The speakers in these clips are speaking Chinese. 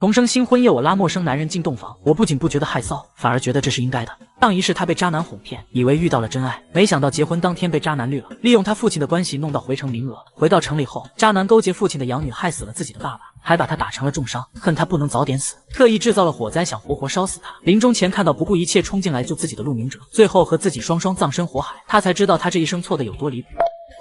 同生新婚夜我拉陌生男人进洞房，我不仅不觉得害臊，反而觉得这是应该的。当一世他被渣男哄骗，以为遇到了真爱，没想到结婚当天被渣男绿了，利用他父亲的关系弄到回城名额。回到城里后，渣男勾结父亲的养女害死了自己的爸爸，还把他打成了重伤，恨他不能早点死，特意制造了火灾，想活活烧死他。临终前看到不顾一切冲进来救自己的陆明哲，最后和自己双葬身火海，他才知道他这一生错的有多离谱。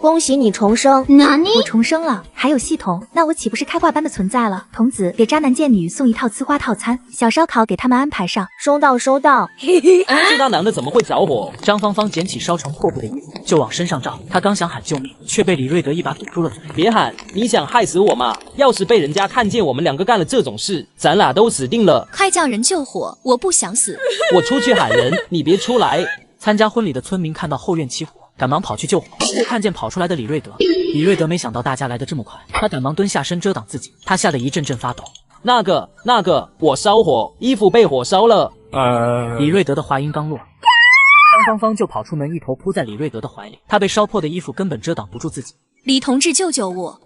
恭喜你重生！哪里？我重生了，还有系统，那我岂不是开挂般的存在了？童子给渣男贱女送一套呲花套餐，小烧烤给他们安排上。收到收到。这大男的怎么会着火？张芳芳捡起烧成破布的衣服就往身上照，她刚想喊救命，却被李瑞德一把堵住了嘴。别喊，你想害死我吗？要是被人家看见我们两个干了这种事，咱俩都死定了。快叫人救火，我不想死。我出去喊人，你别出来。参加婚礼的村民看到后院起火，赶忙跑去救火，看见跑出来的李瑞德。李瑞德没想到大家来得这么快，他赶忙蹲下身遮挡自己，他吓得一阵阵发抖。那个，我烧火，衣服被火烧了。李瑞德的话音刚落，张芳芳就跑出门，一头扑在李瑞德的怀里，他被烧破的衣服根本遮挡不住自己。李同志，救救我！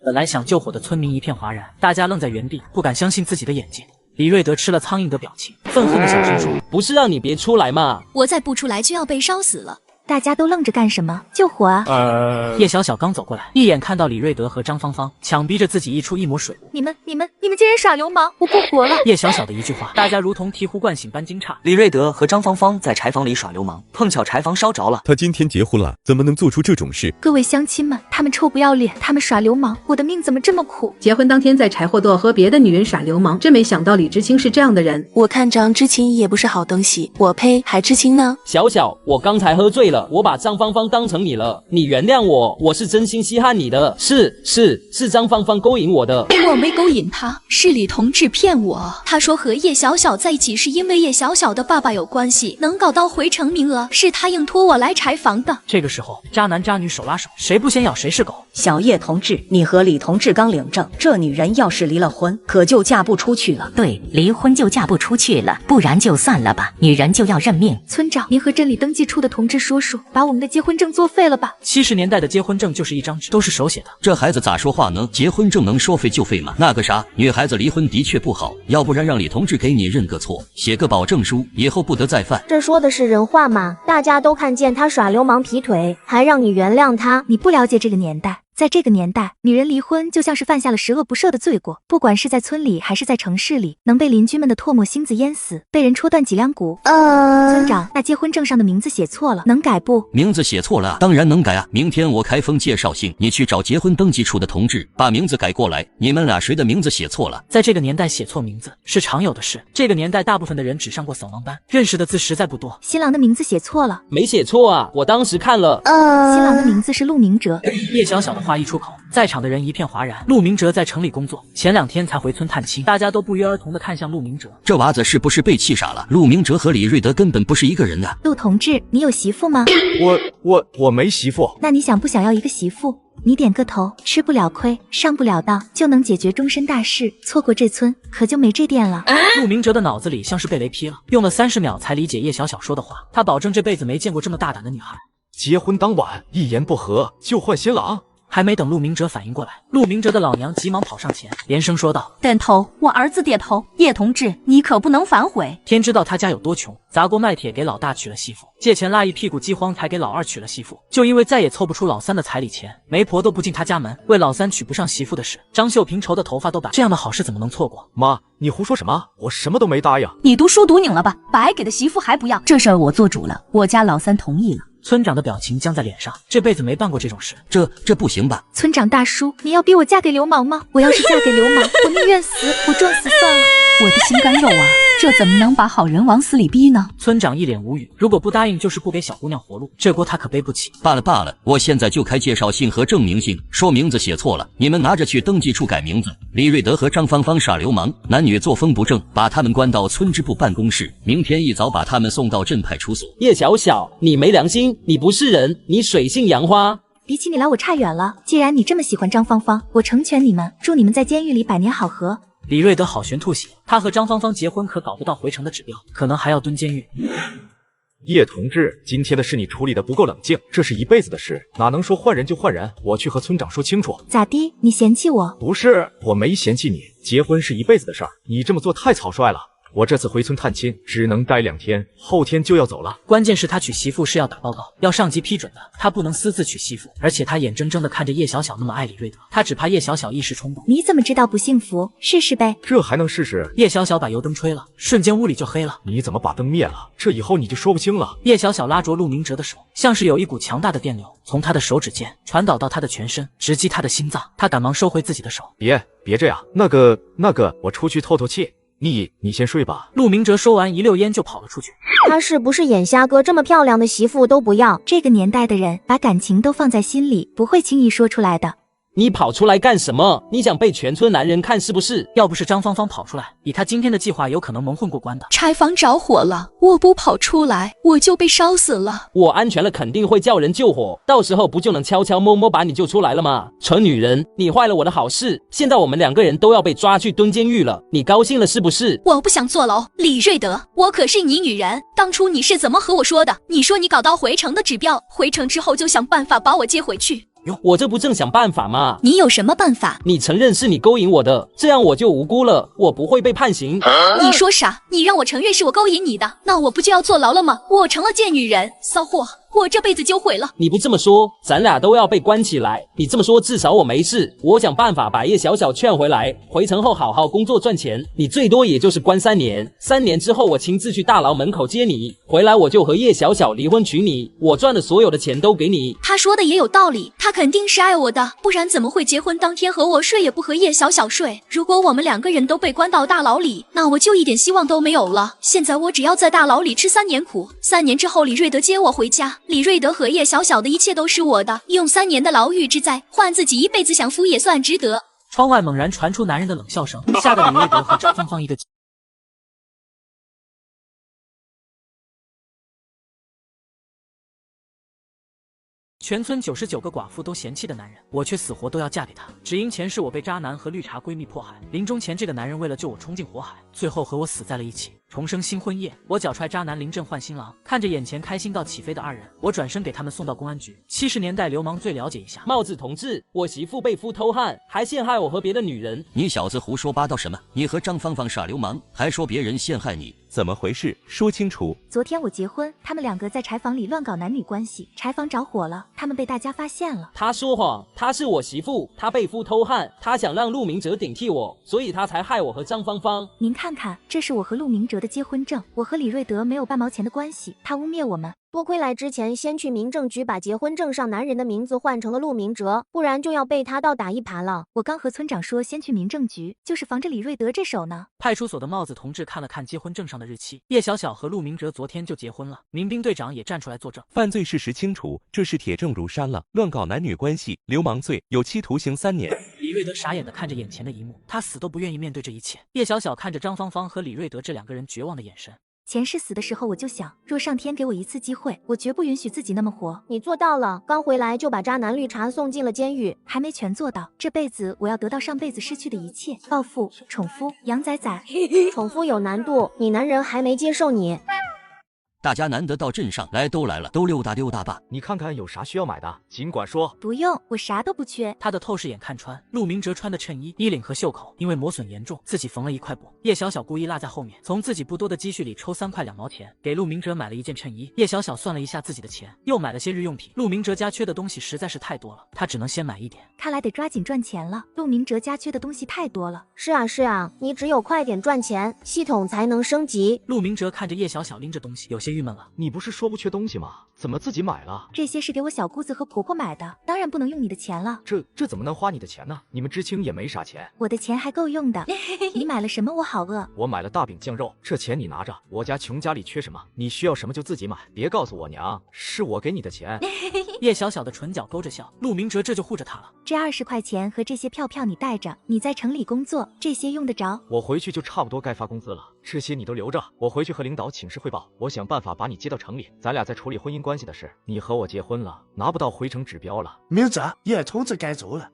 本来想救火的村民一片哗然，大家愣在原地，不敢相信自己的眼睛。李瑞德吃了苍蝇的表情，愤恨的小声说：“不是让你别出来吗？我再不出来就要被烧死了。”大家都愣着干什么？救火啊！叶小小刚走过来，一眼看到李瑞德和张芳芳，强逼着自己溢出一抹水。你们竟然耍流氓！我不活了！叶小小的一句话，大家如同醍醐灌醒般惊诧。李瑞德和张芳芳在柴房里耍流氓，碰巧柴房烧着了。他今天结婚了，怎么能做出这种事？各位乡亲们，他们臭不要脸，他们耍流氓，我的命怎么这么苦？结婚当天在柴火垛和别的女人耍流氓，真没想到李知青是这样的人。我看张知青也不是好东西，我呸，还知青呢？小小，我刚才喝醉了，我把张芳芳当成你了，你原谅我，我是真心稀罕你的。是张芳芳勾引我的，我没勾引他，是李同志骗我。他说和叶小小在一起是因为叶小小的爸爸有关系，能搞到回城名额，是他硬拖我来柴房的。这个时候，渣男渣女手拉手，谁不先咬谁是狗。小叶同志，你和李同志刚领证，这女人要是离了婚，可就嫁不出去了。对，离婚就嫁不出去了，不然就算了吧，女人就要认命。村长，您和镇里登记处的同志说说，把我们的结婚证作废了吧。70年代的结婚证就是一张纸，都是手写的。这孩子咋说话呢？结婚证能说废就废吗？那个啥，女孩子离婚的确不好，要不然让李同志给你认个错，写个保证书，以后不得再犯。这说的是人话吗？大家都看见他耍流氓劈腿，还让你原谅他？你不了解这个年代。在这个年代，女人离婚就像是犯下了十恶不赦的罪过，不管是在村里还是在城市里，能被邻居们的唾沫星子淹死，被人戳断脊梁骨。村长，那结婚证上的名字写错了，能改不？名字写错了，当然能改啊！明天我开封介绍信，你去找结婚登记处的同志，把名字改过来。你们俩谁的名字写错了？在这个年代写错名字是常有的事。这个年代大部分的人只上过扫盲班，认识的字实在不多。新郎的名字写错了，没写错啊，我当时看了。新郎的名字是陆明哲。叶小小的话一出口，在场的人一片哗然。陆明哲在城里工作，前2天才回村探亲，大家都不约而同地看向陆明哲。这娃子是不是被气傻了？陆明哲和李瑞德根本不是一个人啊！陆同志，你有媳妇吗？我没媳妇。那你想不想要一个媳妇？你点个头，吃不了亏，上不了当，就能解决终身大事。错过这村，可就没这店了。陆明哲的脑子里像是被雷劈了，用了30秒才理解叶小小说的话。他保证这辈子没见过这么大胆的女孩。结婚当晚，一言不合就换新郎。还没等陆明哲反应过来，陆明哲的老娘急忙跑上前，连声说道：“点头，我儿子点头。叶同志，你可不能反悔。”天知道他家有多穷，砸锅卖铁给老大娶了媳妇，借钱拉一屁股饥荒才给老二娶了媳妇。就因为再也凑不出老3的彩礼钱，媒婆都不进他家门。为老3娶不上媳妇的事，张秀萍愁的头发都白。这样的好事怎么能错过？妈，你胡说什么？我什么都没答应。你读书读拧了吧？白给的媳妇还不要？这事儿我做主了，我家老3同意了。村长的表情僵在脸上，这辈子没办过这种事。这不行吧？村长大叔，你要逼我嫁给流氓吗？我要是嫁给流氓，我宁愿死，我撞死算了。我的心肝肉啊，这怎么能把好人往死里逼呢？村长一脸无语，如果不答应就是不给小姑娘活路，这锅他可背不起。罢了，我现在就开介绍信和证明信，说名字写错了，你们拿着去登记处改名字。李瑞德和张芳芳耍流氓，男女作风不正，把他们关到村支部办公室，明天一早把他们送到镇派出所。叶小小，你没良心，你不是人，你水性杨花。比起你来我差远了。既然你这么喜欢张芳芳，我成全你们，祝你们在监狱里百年好合。李瑞德好悬吐血，他和张芳芳结婚可搞不到回城的指标，可能还要蹲监狱。叶同志，今天的事你处理的不够冷静，这是一辈子的事，哪能说换人就换人？我去和村长说清楚。咋地？你嫌弃我？不是，我没嫌弃你，结婚是一辈子的事儿，你这么做太草率了。我这次回村探亲，只能待2天，后天就要走了。关键是他娶媳妇是要打报告，要上级批准的，他不能私自娶媳妇。而且他眼睁睁的看着叶小小那么爱李瑞德，他只怕叶小小一时冲动。你怎么知道不幸福？试试呗。这还能试试？叶小小把油灯吹了，瞬间屋里就黑了。你怎么把灯灭了？这以后你就说不清了。叶小小拉着陆明哲的手，像是有一股强大的电流从他的手指间传导到他的全身，直击他的心脏。他赶忙收回自己的手。别这样，那个，我出去透透气。你先睡吧。陆明哲说完一溜烟就跑了出去。他是不是眼瞎哥？这么漂亮的媳妇都不要？这个年代的人把感情都放在心里，不会轻易说出来的。你跑出来干什么？你想被全村男人看是不是？要不是张芳芳跑出来，以他今天的计划，有可能蒙混过关的。柴房着火了，我不跑出来，我就被烧死了。我安全了，肯定会叫人救火，到时候不就能悄悄摸摸把你救出来了吗？蠢女人，你坏了我的好事，现在我们2个人都要被抓去蹲监狱了，你高兴了是不是？我不想坐牢，李瑞德，我可是你女人，当初你是怎么和我说的？你说你搞到回城的指标，回城之后就想办法把我接回去。我这不正想办法吗？你有什么办法？你承认是你勾引我的，这样我就无辜了，我不会被判刑。你说啥？你让我承认是我勾引你的，那我不就要坐牢了吗？我成了贱女人，骚货，我这辈子就毁了。你不这么说，咱俩都要被关起来。你这么说，至少我没事。我想办法把叶小小劝回来，回城后好好工作赚钱。你最多也就是关3年，3年之后我亲自去大牢门口接你，回来我就和叶小小离婚娶你，我赚的所有的钱都给你。他说的也有道理，他肯定是爱我的，不然怎么会结婚当天和我睡也不和叶小小睡？如果我们2个人都被关到大牢里，那我就一点希望都没有了。现在我只要在大牢里吃3年苦，3年之后李瑞德接我回家，李瑞德和叶小小的一切都是我的，用3年的牢狱之灾换自己一辈子享福也算值得。窗外猛然传出男人的冷笑声，吓得李瑞德和张芳芳一个全村99个寡妇都嫌弃的男人，我却死活都要嫁给他，只因前世我被渣男和绿茶闺蜜迫害，临终前这个男人为了救我冲进火海，最后和我死在了一起。重生新婚夜，我脚踹渣男临阵换新郎，看着眼前开心到起飞的2人，我转身给他们送到公安局。70年代流氓最了解一下。帽子同志，我媳妇被夫偷汉，还陷害我和别的女人。你小子胡说八道什么？你和张芳芳耍流氓，还说别人陷害你，怎么回事？说清楚。昨天我结婚，他们2个在柴房里乱搞男女关系，柴房着火了，他们被大家发现了。他说谎，她是我媳妇，她被夫偷汉，她想让陆明哲顶替我，所以她才害我和张芳芳。您看看，这是我和陆明哲的结婚证，我和李瑞德没有半毛钱的关系，他污蔑我们。多亏来之前先去民政局把结婚证上男人的名字换成了陆明哲，不然就要被他倒打一耙了。我刚和村长说先去民政局，就是防着李瑞德这手呢。派出所的帽子同志看了看结婚证上的日期，叶小小和陆明哲昨天就结婚了。民兵队长也站出来作证，犯罪事实清楚，这是铁证如山了，乱搞男女关系，流氓罪，有期徒刑3年。李瑞德傻眼的看着眼前的一幕，他死都不愿意面对这一切。叶小小看着张芳芳和李瑞德这2个人绝望的眼神。前世死的时候我就想，若上天给我一次机会，我绝不允许自己那么活。你做到了，刚回来就把渣男绿茶送进了监狱，还没全做到。这辈子我要得到上辈子失去的一切，暴富、宠夫、养仔仔。宠夫有难度，你男人还没接受你。大家难得到镇上来，都来了，都溜达溜达吧。你看看有啥需要买的，尽管说。不用，我啥都不缺。他的透视眼看穿，陆明哲穿的衬衣衣领和袖口因为磨损严重，自己缝了1块布。叶小小故意落在后面，从自己不多的积蓄里抽3块2毛钱，给陆明哲买了一件衬衣。叶小小算了一下自己的钱，又买了些日用品。陆明哲家缺的东西实在是太多了，他只能先买一点。看来得抓紧赚钱了，陆明哲家缺的东西太多了。是啊，你只有快点赚钱，系统才能升级。陆明哲看着叶小小拎着东西，有些郁闷了。你不是说不缺东西吗？怎么自己买了？这些是给我小姑子和婆婆买的，当然不能用你的钱了。这怎么能花你的钱呢？你们知青也没啥钱。我的钱还够用的。你买了什么？我好饿。我买了大饼酱肉，这钱你拿着。我家穷，家里缺什么，你需要什么就自己买，别告诉我娘，是我给你的钱。叶小小的唇角勾着笑，陆明哲这就护着她了。这20块钱和这些票你带着，你在城里工作，这些用得着。我回去就差不多该发工资了，这些你都留着，我回去和领导请示汇报，我想办法把你接到城里，咱俩再处理婚姻关系的事。你和我结婚了，拿不到回城指标了。明哲，叶同志该走了。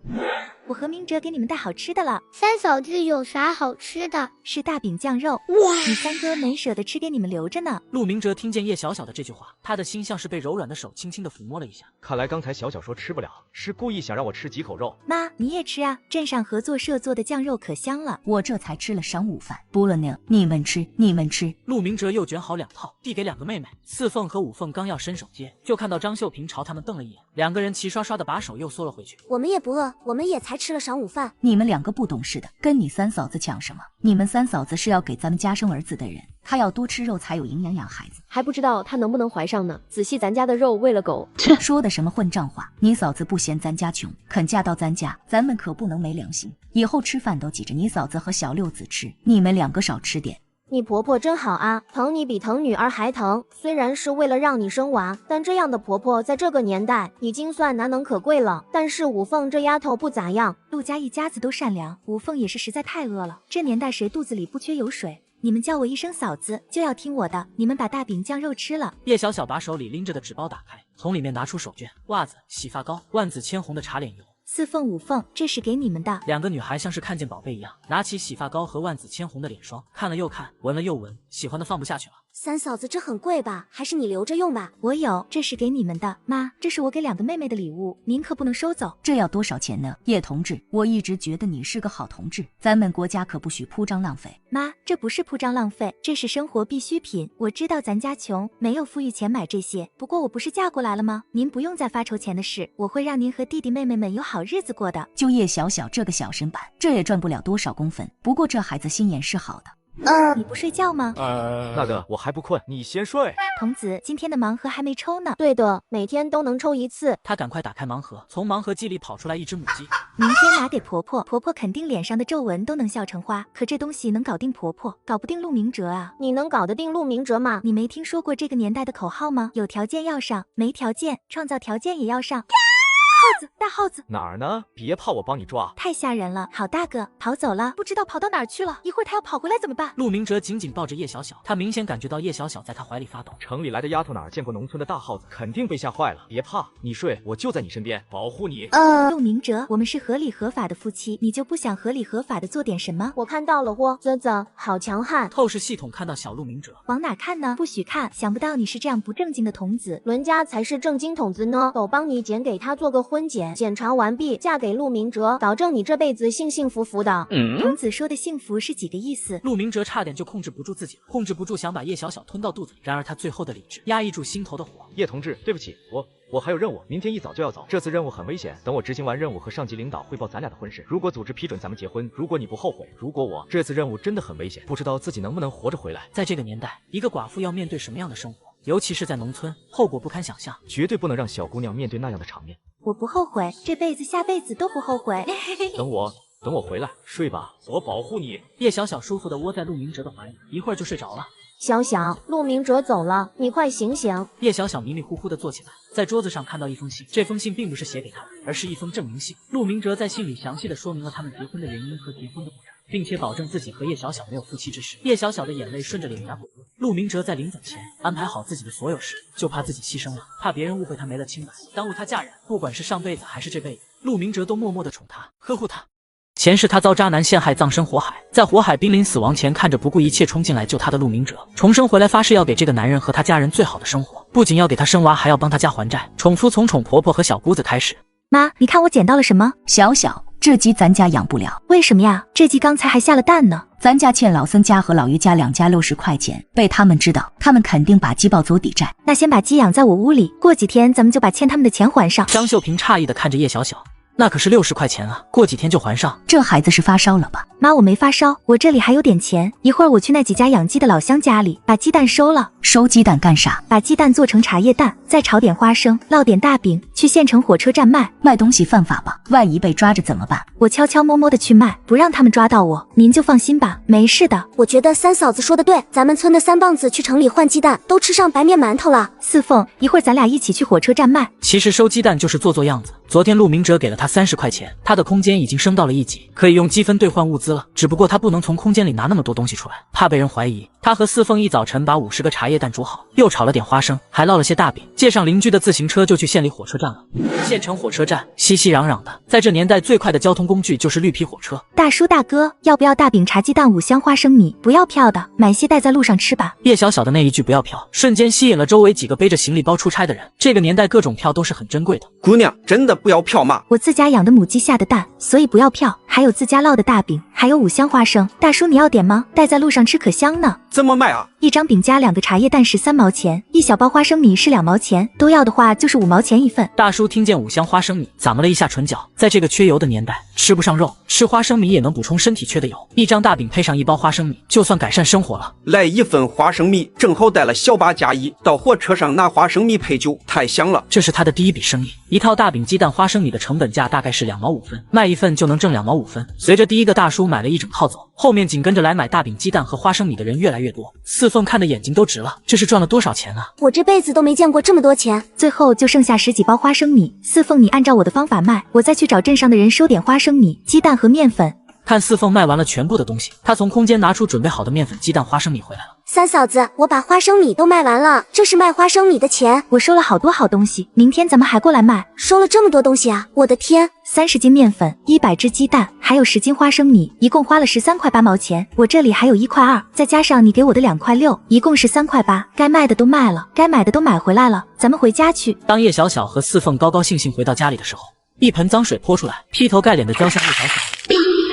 我和明哲给你们带好吃的了。三嫂子有啥好吃的？是大饼酱肉。哇，你三哥没舍得吃，给你们留着呢。陆明哲听见叶小小的这句话，他的心像是被柔软的手轻轻的抚摸了一下。看来刚才小小说吃不了，是故意想让我吃几口肉。妈，你也吃啊，镇上合作社做的酱肉可香了。我这才吃了晌午饭，不了呢，你们吃，你们吃。陆明哲又卷好2套，递给2个妹妹。4凤和5凤刚要伸手接，就看到张秀萍朝他们瞪了一眼，2个人齐刷刷的把手又缩了回去。我们也不饿，我们也才吃了晌午饭。你们2个不懂事的，跟你三嫂子抢什么？你们三嫂子是要给咱们家生儿子的人，她要多吃肉才有营养养孩子，还不知道她能不能怀上呢。仔细咱家的肉喂了狗。切，说的什么混账话！你嫂子不嫌咱家穷，肯嫁到咱家，咱们可不能没良心。以后吃饭都挤着你嫂子和小六子吃，你们2个少吃点。你婆婆真好啊，疼你比疼女儿还疼。虽然是为了让你生娃，但这样的婆婆在这个年代已经算难能可贵了。但是5凤这丫头不咋样，陆家一家子都善良，5凤也是实在太饿了。这年代谁肚子里不缺油水？你们叫我一声嫂子，就要听我的。你们把大饼酱肉吃了。叶小小把手里拎着的纸包打开，从里面拿出手绢、袜子、洗发膏、万紫千红的茶脸油。4凤5凤，这是给你们的。2个女孩像是看见宝贝一样，拿起洗发膏和万紫千红的脸霜，看了又看，闻了又闻，喜欢的放不下去了。三嫂子，这很贵吧？还是你留着用吧。我有，这是给你们的。妈，这是我给2个妹妹的礼物，您可不能收走。这要多少钱呢？叶同志，我一直觉得你是个好同志，咱们国家可不许铺张浪费。妈，这不是铺张浪费，这是生活必需品。我知道咱家穷，没有富裕钱买这些，不过我不是嫁过来了吗？您不用再发愁钱的事，我会让您和弟弟妹妹们有好日子过的。就叶小小这个小身板，这也赚不了多少公分，不过这孩子心眼是好的。你不睡觉吗？那个，我还不困，你先睡。童子，今天的盲盒还没抽呢。对的，每天都能抽1次。他赶快打开盲盒，从盲盒机里跑出来一只母鸡。明天拿给婆婆，婆婆肯定脸上的皱纹都能笑成花。可这东西能搞定婆婆，搞不定陆明哲啊。你能搞得定陆明哲吗？你没听说过这个年代的口号吗？有条件要上，没条件创造条件也要上。耗子，大耗子哪儿呢？别怕，我帮你抓。太吓人了，好大个，跑走了，不知道跑到哪儿去了。一会儿他要跑回来怎么办？陆明哲紧紧抱着叶小小，他明显感觉到叶小小在他怀里发抖。城里来的丫头哪儿见过农村的大耗子，肯定被吓坏了。别怕，你睡，我就在你身边保护你。陆明哲，我们是合理合法的夫妻，你就不想合理合法的做点什么？我看到了喔，啧啧，好强悍。透视系统看到小陆明哲，往哪看呢？不许看！想不到你是这样不正经的童子，伦家才是正经童子呢。狗帮你剪给他做个婚检，检查完毕，嫁给陆明哲，保证你这辈子幸幸福福的。童子说的幸福是几个意思？陆明哲差点就控制不住自己了，控制不住想把叶小小吞到肚子里，然而他最后的理智压抑住心头的火。叶同志，对不起，我还有任务，明天一早就要走。这次任务很危险，等我执行完任务和上级领导汇报咱俩的婚事，如果组织批准咱们结婚，如果你不后悔，如果我这次任务真的很危险，不知道自己能不能活着回来。在这个年代，一个寡妇要面对什么样的生活？尤其是在农村，后果不堪想象，绝对不能让小姑娘面对那样的场面。我不后悔，这辈子下辈子都不后悔。等我回来，睡吧，我保护你。叶小小舒服地窝在陆明哲的怀里，一会儿就睡着了。小小，陆明哲走了，你快醒醒！叶小小迷迷糊糊地坐起来，在桌子上看到一封信，这封信并不是写给他的，而是一封证明信。陆明哲在信里详细地说明了他们结婚的原因和结婚的过程，并且保证自己和叶小小没有夫妻之实。叶小小的眼泪顺着脸颊滚落。陆明哲在临走前安排好自己的所有事，就怕自己牺牲了，怕别人误会他没了清白，耽误他嫁人。不管是上辈子还是这辈子，陆明哲都默默地宠她，呵护她。前世他遭渣男陷害，葬身火海，在火海濒临死亡前，看着不顾一切冲进来救他的陆明哲，重生回来发誓要给这个男人和他家人最好的生活，不仅要给他生娃，还要帮他家还债。宠夫从宠婆婆和小姑子开始。妈，你看我捡到了什么？小小，这鸡咱家养不了。为什么呀？这鸡刚才还下了蛋呢。咱家欠老森家和老于家2家60块钱，被他们知道，他们肯定把鸡抱走抵债。那先把鸡养在我屋里，过几天咱们就把欠他们的钱还上。张秀萍诧异地看着叶小小，那可是60块钱啊，过几天就还上。这孩子是发烧了吧？妈，我没发烧，我这里还有点钱，一会儿我去那几家养鸡的老乡家里把鸡蛋收了。收鸡蛋干啥？把鸡蛋做成茶叶蛋，再炒点花生，烙点大饼，去县城火车站卖。卖东西犯法吧？万一被抓着怎么办？我悄悄摸摸的去卖，不让他们抓到我，您就放心吧，没事的。我觉得三嫂子说的对，咱们村的3棒子去城里换鸡蛋，都吃上白面馒头了。4凤，一会儿咱俩一起去火车站卖。其实收鸡蛋就是做样子。昨天陆明哲给了他30块钱，他的空间已经升到了1级，可以用积分兑换物资了。只不过他不能从空间里拿那么多东西出来，怕被人怀疑。他和四凤一早晨把50个茶叶蛋煮好，又炒了点花生，还烙了些大饼，借上邻居的自行车就去县里火车站了。县城火车站熙熙攘攘的，在这年代最快的交通工具就是绿皮火车。大叔大哥，要不要大饼、茶鸡蛋、5香花生米？不要票的，买些带在路上吃吧。叶小小的那一句不要票，瞬间吸引了周围几个背着行李包出差的人。这个年代各种票都是很珍贵的。姑娘，真的不要票吗？我自家养的母鸡下的蛋，所以不要票。还有自家烙的大饼，还有5香花生。大叔你要点吗？带在路上吃可香呢。怎么卖啊？一张饼加2个茶叶蛋是3毛钱，一小包花生米是2毛钱，都要的话就是5毛钱一份。大叔听见5香花生米，咂摸了一下唇角，在这个缺油的年代，吃不上肉，吃花生米也能补充身体缺的油。一张大饼配上1包花生米，就算改善生活了。来1份花生米，正好带了小8加1，到火车上拿花生米配酒，太香了。这是他的第一笔生意，一套大饼鸡蛋花生米的成本价大概是2毛5分，卖1份就能挣2毛5分。随着第一个大叔买了1整套走，后面紧跟着来买大饼鸡蛋和花生米的人越来越多。四凤看的眼睛都直了，这是赚了多少钱啊？我这辈子都没见过这么多钱。最后就剩下10几包花生米，四凤你按照我的方法卖，我再去找镇上的人收点花生米、鸡蛋和面粉。看四凤卖完了全部的东西，他从空间拿出准备好的面粉、鸡蛋、花生米回来了。三嫂子，我把花生米都卖完了，这是卖花生米的钱。我收了好多好东西，明天咱们还过来卖。收了这么多东西啊，我的天！30斤面粉，100只鸡蛋，还有10斤花生米，一共花了13块8毛钱。我这里还有1块2，再加上你给我的2块6，一共是3块8。该卖的都卖了，该买的都买回来了，咱们回家去。当叶小小和四凤高高兴兴回到家里的时候，一盆脏水泼出来，劈头盖脸的浇向叶小小。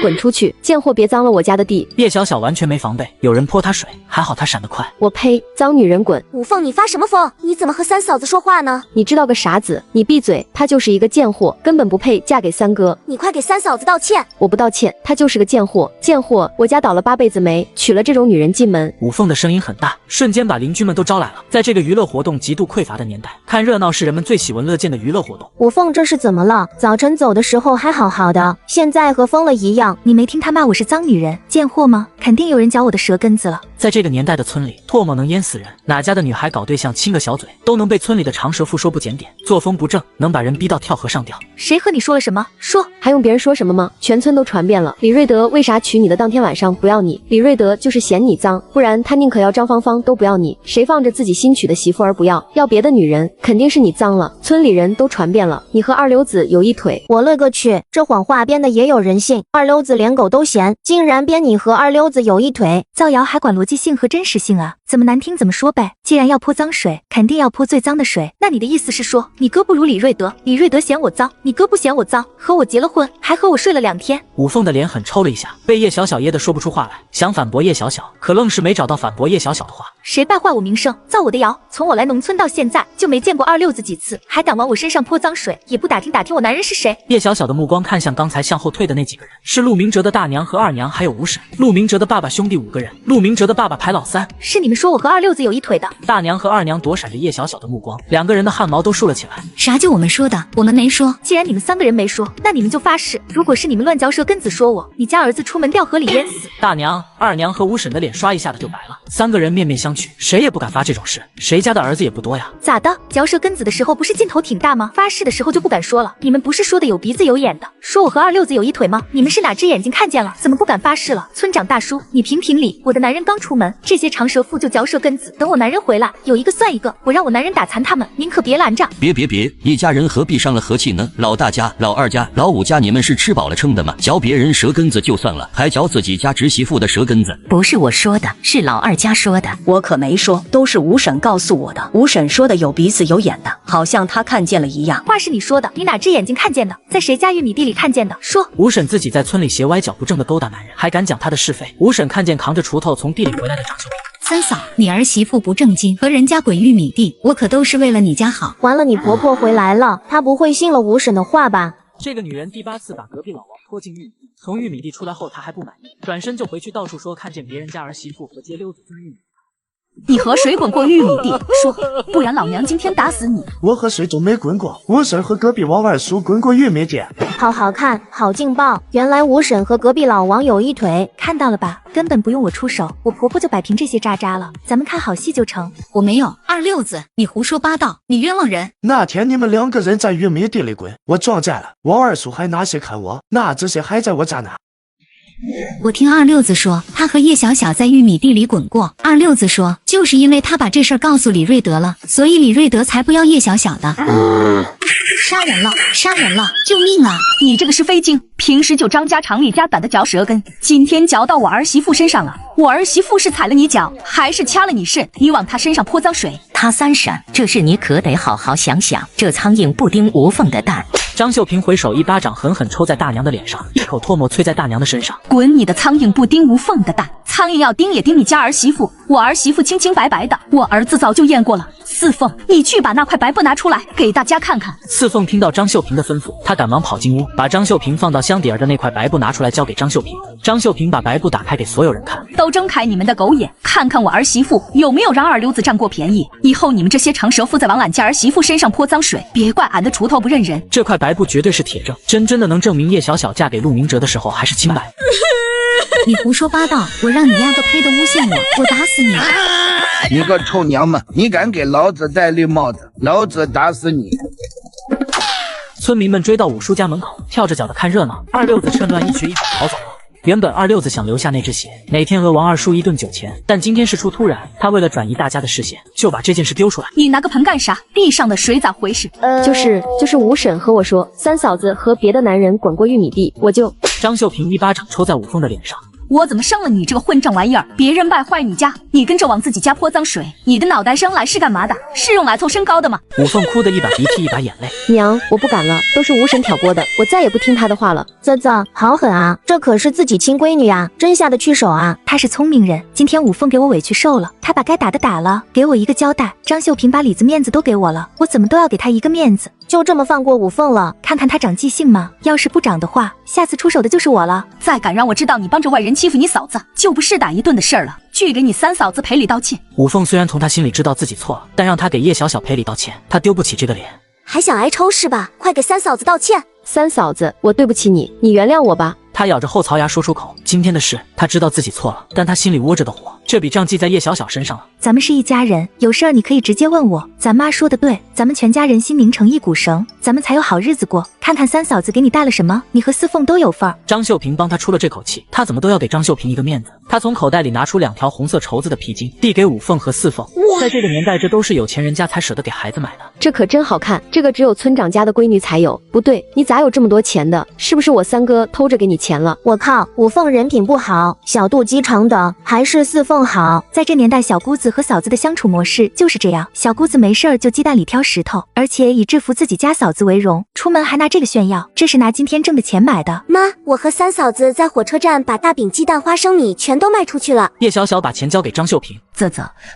滚出去！贱货，别脏了我家的地！叶小小完全没防备，有人泼她水，还好她闪得快。我呸！脏女人滚！五凤，你发什么疯？你怎么和三嫂子说话呢？你知道个傻子！你闭嘴！她就是一个贱货，根本不配嫁给三哥。你快给三嫂子道歉！我不道歉，她就是个贱货！贱货！我家倒了8辈子霉，娶了这种女人进门。五凤的声音很大，瞬间把邻居们都招来了。在这个娱乐活动极度匮乏的年代，看热闹是人们最喜闻乐见的娱乐活动。五凤这是怎么了？早晨走的时候还好好的，现在和疯了一样。你没听他骂我是脏女人、贱货吗？肯定有人嚼我的舌根子了。在这个年代的村里，唾沫能淹死人，哪家的女孩搞对象亲个小嘴，都能被村里的长舌妇说不检点，作风不正，能把人逼到跳河上吊。谁和你说了什么？说还用别人说什么吗？全村都传遍了。李瑞德为啥娶你的当天晚上不要你？李瑞德就是嫌你脏，不然他宁可要张芳芳都不要你。谁放着自己新娶的媳妇而不要别的女人？肯定是你脏了。村里人都传遍了，你和二流子有一腿。我勒个去，这谎话编的也有人信。二流子连狗都嫌，竟然编你和二流子有一腿。造谣还管逻辑性和真实性啊？怎么难听怎么说呗。既然要泼脏水，肯定要泼最脏的水。那你的意思是说，你哥不如李瑞德，李瑞德嫌我脏，你哥不嫌我脏，和我结了婚，还和我睡了2天。五凤的脸很抽了一下，被叶小小噎得说不出话来，想反驳叶小小，可愣是没找到反驳叶小小的话。谁败坏我名声，造我的谣？从我来农村到现在，就没见过二溜子几次，还敢往我身上泼脏水，也不打听打听我男人是谁。叶小小的目光看向刚才向后退的那几个人，是陆明哲的大娘和二娘，还有吴婶。陆明哲的爸爸兄弟5个人，陆明哲的爸爸排老3。是你们说我和二溜子有一腿的？大娘和二娘躲闪着叶小小的目光，2个人的汗毛都竖了起来。啥就我们说的？我们没说。既然你们3个人没说，那你们就发誓，如果是你们乱嚼舌根子说我，你家儿子出门掉河里淹死。大娘、二娘和吴婶的脸刷一下子就白了，3个人面面相觑，谁也不敢发这种誓，谁家的儿子也不多呀。咋的？嚼舌根子的时候不是劲头挺大吗？发誓的时候就不敢说了。你们不是说的有鼻子有眼的，说我和二溜子有一腿吗？你们是哪只眼睛看见了？怎么不敢发誓了？村长大叔，你评评理，我的男人刚出门，这些长舌妇就嚼舌根子，等我男人回来，有一个算一个，我让我男人打残他们，您可别拦着。别，一家人何必伤了和气呢？老大家、老二家、老五家，你们是吃饱了撑的吗？嚼别人舌根子就算了，还嚼自己家侄媳妇的舌根子。不是我说的，是老二家说的，我可没说，都是吴婶告诉我的。吴婶说的有鼻子有眼的，好像她看见了一样。话是你说的，你哪只眼睛看见的？在谁家玉米地里看见的？说。吴婶自己在村里斜歪脚不正的勾搭男人，还敢讲他的是非。吴婶看见扛着锄头从地里回来的张秀萍，三嫂，你儿媳妇不正经，和人家滚玉米地，我可都是为了你家好。完了，你婆婆回来了，她不会信了吴婶的话吧？这个女人第8次把隔壁老王拖进玉米地，从玉米地出来后，她还不满意，转身就回去到处说看见别人家儿媳妇和街溜子钻玉米。你和谁滚过玉米地？说，不然老娘今天打死你！我和谁都没滚过，吴婶和隔壁王二叔滚过玉米地。好好看，好劲爆！原来吴婶和隔壁老王有一腿，看到了吧？根本不用我出手，我婆婆就摆平这些渣渣了。咱们看好戏就成。我没有，二溜子，你胡说八道，你冤枉人！那天你们2个人在玉米地里滚，我撞见了，王二叔还拿谁看我？那这些还在我家呢。我听二六子说，他和叶小小在玉米地里滚过。二六子说，就是因为他把这事儿告诉李瑞德了，所以李瑞德才不要叶小小的。杀人了！杀人了！救命啊！你这个是非精，平时就张家长李家短的嚼舌根，今天嚼到我儿媳妇身上了。我儿媳妇是踩了你脚，还是掐了你肾？你往她身上泼脏水。他三婶，这事你可得好好想想。这苍蝇不叮无缝的蛋。张秀平回手一巴掌狠狠抽在大娘的脸上，一口唾沫啐在大娘的身上。滚你的苍蝇不叮无缝的蛋！苍蝇要叮也叮你家儿媳妇，我儿媳妇清清白白的，我儿子早就验过了。四凤，你去把那块白布拿出来给大家看看。四凤听到张秀平的吩咐，她赶忙跑进屋，把张秀平放到箱底儿的那块白布拿出来交给张秀平。张秀平把白布打开给所有人看，都睁开你们的狗眼，看看我儿媳妇有没有让二流子占过便宜。以后你们这些长舌妇再往俺家儿媳妇身上泼脏水，别怪俺的锄头不认人。这块白布绝对是铁证，真的能证明叶小小嫁给陆明哲的时候还是清白。你胡说八道！我让你丫个呸的诬陷我打死你！你个臭娘们，你敢给老子戴绿帽子，老子打死你！村民们追到五叔家门口，跳着脚的看热闹。二六子趁乱一瘸一拐逃走了。原本二六子想留下那只鞋，哪天讹王二叔一顿酒钱，但今天事出突然，他为了转移大家的视线，就把这件事丢出来。你拿个盆干啥？地上的水咋回事？就是吴婶和我说，三嫂子和别的男人滚过玉米地，我就……张秀平一巴掌抽在武凤的脸上。我怎么生了你这个混账玩意儿？别人败坏你家，你跟着往自己家泼脏水，你的脑袋生来是干嘛的？是用来凑身高的吗？武凤哭得一把鼻涕一把眼泪。娘，我不敢了，都是吴婶挑拨的，我再也不听她的话了。啧，好狠啊！这可是自己亲闺女啊，真下得去手啊！他是聪明人，今天武凤给我委屈受了，他把该打的打了，给我一个交代。张秀平把里子面子都给我了，我怎么都要给他一个面子。就这么放过武凤了？看看他长记性吗？要是不长的话，下次出手的就是我了。再敢让我知道你帮着外人欺负你嫂子，就不是打一顿的事儿了。去给你三嫂子赔礼道歉。武凤虽然从他心里知道自己错了，但让他给叶小小赔礼道歉，他丢不起这个脸。还想挨抽是吧？快给三嫂子道歉！三嫂子，我对不起你，你原谅我吧。他咬着后槽牙说出口，今天的事他知道自己错了，但他心里窝着的火，这笔账记在叶小小身上了。咱们是一家人，有事儿你可以直接问我。咱妈说的对，咱们全家人心拧成一股绳，咱们才有好日子过。看看三嫂子给你带了什么，你和四凤都有份儿。张秀平帮他出了这口气，他怎么都要给张秀平一个面子。他从口袋里拿出2条红色绸子的皮筋，递给武凤和四凤。在这个年代，这都是有钱人家才舍得给孩子买的。这可真好看，这个只有村长家的闺女才有。不对，你咋有这么多钱的？是不是我三哥偷着给你钱了？我靠，武凤人品不好，小肚鸡肠的，还是四凤好。在这年代，小姑子和嫂子的相处模式就是这样，小姑子没事儿就鸡蛋里挑石头，而且以制服自己家嫂子为荣，出门还拿这个炫耀，这是拿今天挣的钱买的。妈，我和三嫂子在火车站把大饼、鸡蛋、花生米全都卖出去了。叶小小把钱交给张秀平，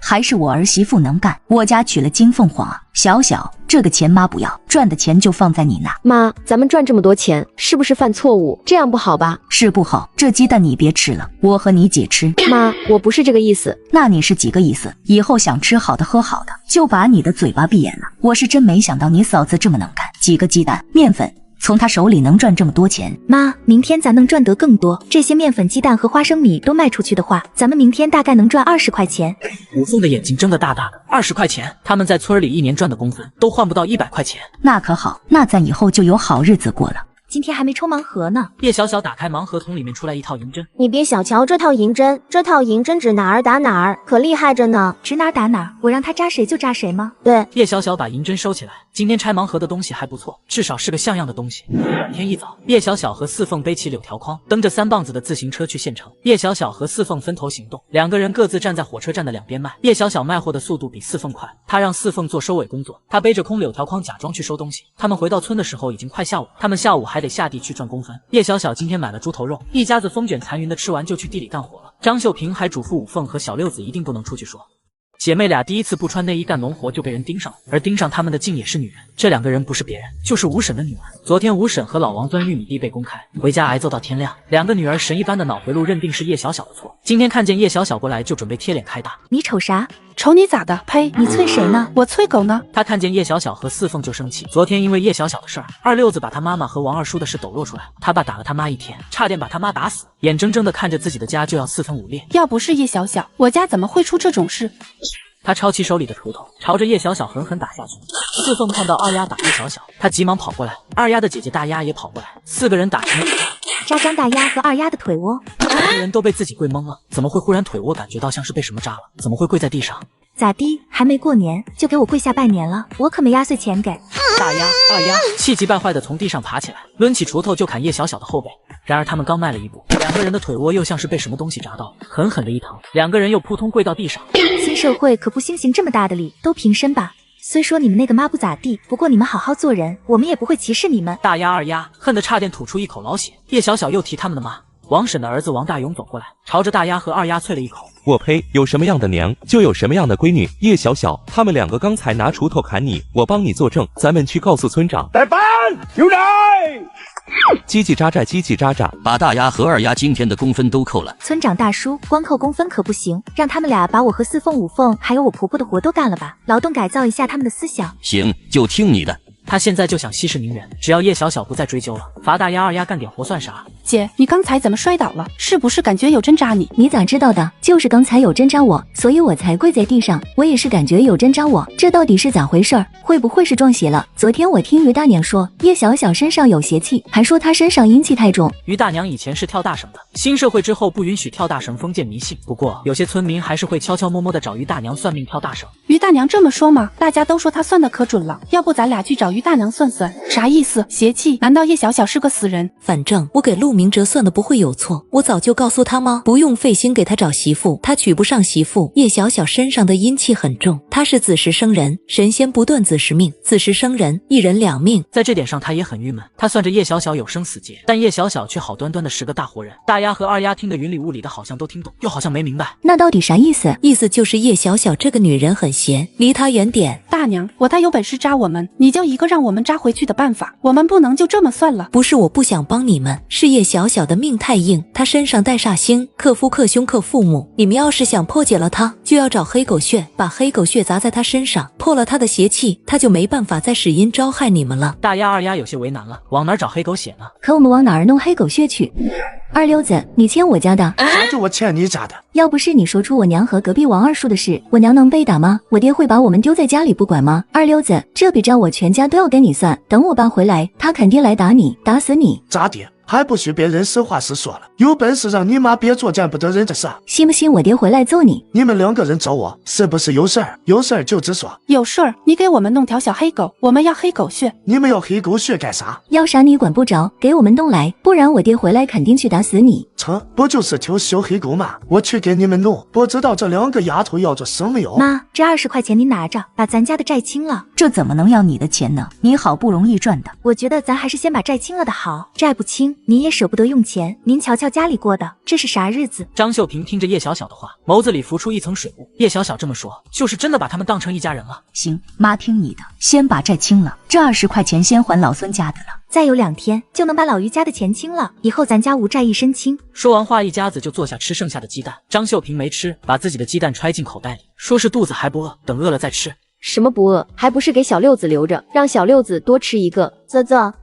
还是我儿媳妇能干，我家娶了金凤凰啊。小小，这个钱妈不要，赚的钱就放在你那。妈，咱们赚这么多钱，是不是犯错误？这样不好吧？是不好，这鸡蛋你别吃了，我和你姐吃。妈，我不是这个意思。那你是几个意思？以后想吃好的喝好的，就把你的嘴巴闭严了。我是真没想到你嫂子这么能干，几个鸡蛋、面粉。从他手里能赚这么多钱。妈，明天咱能赚得更多。这些面粉、鸡蛋和花生米都卖出去的话，咱们明天大概能赚20块钱。武凤的眼睛睁得大大的，20块钱，他们在村里1年赚的工资都换不到100块钱。那可好，那咱以后就有好日子过了。今天还没抽盲盒呢。叶小小打开盲盒，从里面出来一套银针。你别小瞧这套银针，这套银针指哪儿打哪儿，可厉害着呢。指哪儿打哪儿，我让他扎谁就扎谁吗？对。叶小小把银针收起来，今天拆盲盒的东西还不错，至少是个像样的东西。第2天一早，叶小小和四凤背起柳条筐，蹬着3棒子的自行车去县城。叶小小和四凤分头行动，2个人各自站在火车站的两边卖。叶小小卖货的速度比四凤快，他让四凤做收尾工作，他背着空柳条筐假装去收东西。他们回到村的时候已经快下午，他们下午还得下地去赚工分。叶小小今天买了猪头肉，一家子风卷残云的吃完就去地里干活了。张秀平还嘱咐武凤和小六子一定不能出去说。姐妹俩第一次不穿内衣干农活就被人盯上了，而盯上他们的竟也是女人。这2个人不是别人，就是吴婶的女儿。昨天吴婶和老王钻玉米地被公开，回家挨揍到天亮。2个女儿神一般的脑回路认定是叶小小的错，今天看见叶小小过来就准备贴脸开打。你瞅啥？瞅你咋的？呸！你啐谁呢？我啐狗呢。他看见叶小小和四凤就生气。昨天因为叶小小的事儿，二六子把他妈妈和王二叔的事抖落出来，他爸打了他妈1天，差点把他妈打死，眼睁睁的看着自己的家就要4分5裂。要不是叶小小，我家怎么会出这种事？他抄起手里的锄头，朝着叶小小狠狠打下去。四凤看到二丫打叶小小，他急忙跑过来，二丫的姐姐大丫也跑过来，4个人打成了。扎张大丫和二丫的腿窝。两个人都被自己跪懵了，怎么会忽然腿窝感觉到像是被什么扎了？怎么会跪在地上？咋地？还没过年就给我跪下拜年了？我可没压岁钱给。大丫、二丫气急败坏的从地上爬起来，抡起锄头就砍叶小小的后背。然而他们刚迈了一步，两个人的腿窝又像是被什么东西扎到，狠狠的一疼，两个人又扑通跪到地上。新社会可不兴行这么大的礼，都平身吧。虽说你们那个妈不咋地，不过你们好好做人，我们也不会歧视你们。大丫、二丫恨得差点吐出一口老血。叶小小又提他们的妈。王婶的儿子王大勇走过来，朝着大丫和二丫啐了一口。我呸！有什么样的娘，就有什么样的闺女。叶小小，他们两个刚才拿锄头砍你，我帮你作证，咱们去告诉村长。带班，有人！叽叽喳喳，叽叽喳喳，把大丫和二丫今天的工分都扣了。村长大叔，光扣工分可不行，让他们俩把我和四凤、五凤还有我婆婆的活都干了吧，劳动改造一下他们的思想。行，就听你的。他现在就想息事宁人，只要叶小小不再追究了，罚大丫、二丫干点活算啥？姐，你刚才怎么摔倒了？是不是感觉有针扎你？你咋知道的？就是刚才有针扎我，所以我才跪在地上。我也是感觉有针扎我，这到底是咋回事？会不会是撞邪了？昨天我听于大娘说叶小小身上有邪气，还说她身上阴气太重。于大娘以前是跳大绳的，新社会之后不允许跳大绳，封建迷信。不过有些村民还是会悄悄摸摸的找于大娘算命跳大绳。于大娘这么说吗？大家都说她算的可准了，要不咱俩去找于大娘算算，啥意思？邪气？难道叶小小是个死人？反正我给陆明哲算的不会有错，我早就告诉他吗？不用费心给他找媳妇，他娶不上媳妇。叶小小身上的阴气很重，他是子时生人，神仙不断子时命，子时生人，一人两命。在这点上他也很郁闷，他算着叶小小有生死劫，但叶小小却好端端的是个大活人。大丫和二丫听得云里雾里的，好像都听懂，又好像没明白。那到底啥意思？意思就是叶小小这个女人很闲，离她远点。大娘，我她有本事扎我们，你就一个让我们扎回去的办法，我们不能就这么算了。不是我不想帮你们，是叶小小的命太硬，她身上带煞星，克夫克兄克父母。你们要是想破解了她，就要找黑狗血，把黑狗血砸在她身上，破了她的邪气，她就没办法再使阴招害你们了。大丫、二丫有些为难了，往哪找黑狗血呢？可我们往哪儿弄黑狗血去？二溜子，你欠我家的？啥就我欠你家的？要不是你说出我娘和隔壁王二叔的事，我娘能被打吗？我爹会把我们丢在家里不管吗？二溜子，这笔账我全家都要跟你算。等我爸回来，他肯定来打你，打死你。咋的？还不许别人实话实说了？有本事让你妈别做见不得人的事。信不信我爹回来揍你？你们两个人找我，是不是有事儿？有事儿就直说。有事儿，你给我们弄条小黑狗，我们要黑狗血。你们要黑狗血干啥？要啥你管不着，给我们弄来，不然我爹回来肯定去打死你。成，不就是条小黑狗吗？我去给你们弄。不知道这两个丫头要做什么哟？妈，这20块钱你拿着，把咱家的债清了。这怎么能要你的钱呢？你好不容易赚的。我觉得咱还是先把债清了的好，债不清你也舍不得用钱。您瞧瞧家里过的，这是啥日子？张秀萍听着叶小小的话，眸子里浮出一层水雾。叶小小这么说，就是真的把他们当成一家人了。行，妈听你的，先把债清了，这20块钱先还老孙家的了。再有2天就能把老于家的钱清了，以后咱家无债一身轻。说完话，一家子就坐下吃剩下的鸡蛋。张秀萍没吃，把自己的鸡蛋揣进口袋里，说是肚子还不饿，等饿了再吃。什么不饿？还不是给小六子留着，让小六子多吃一个。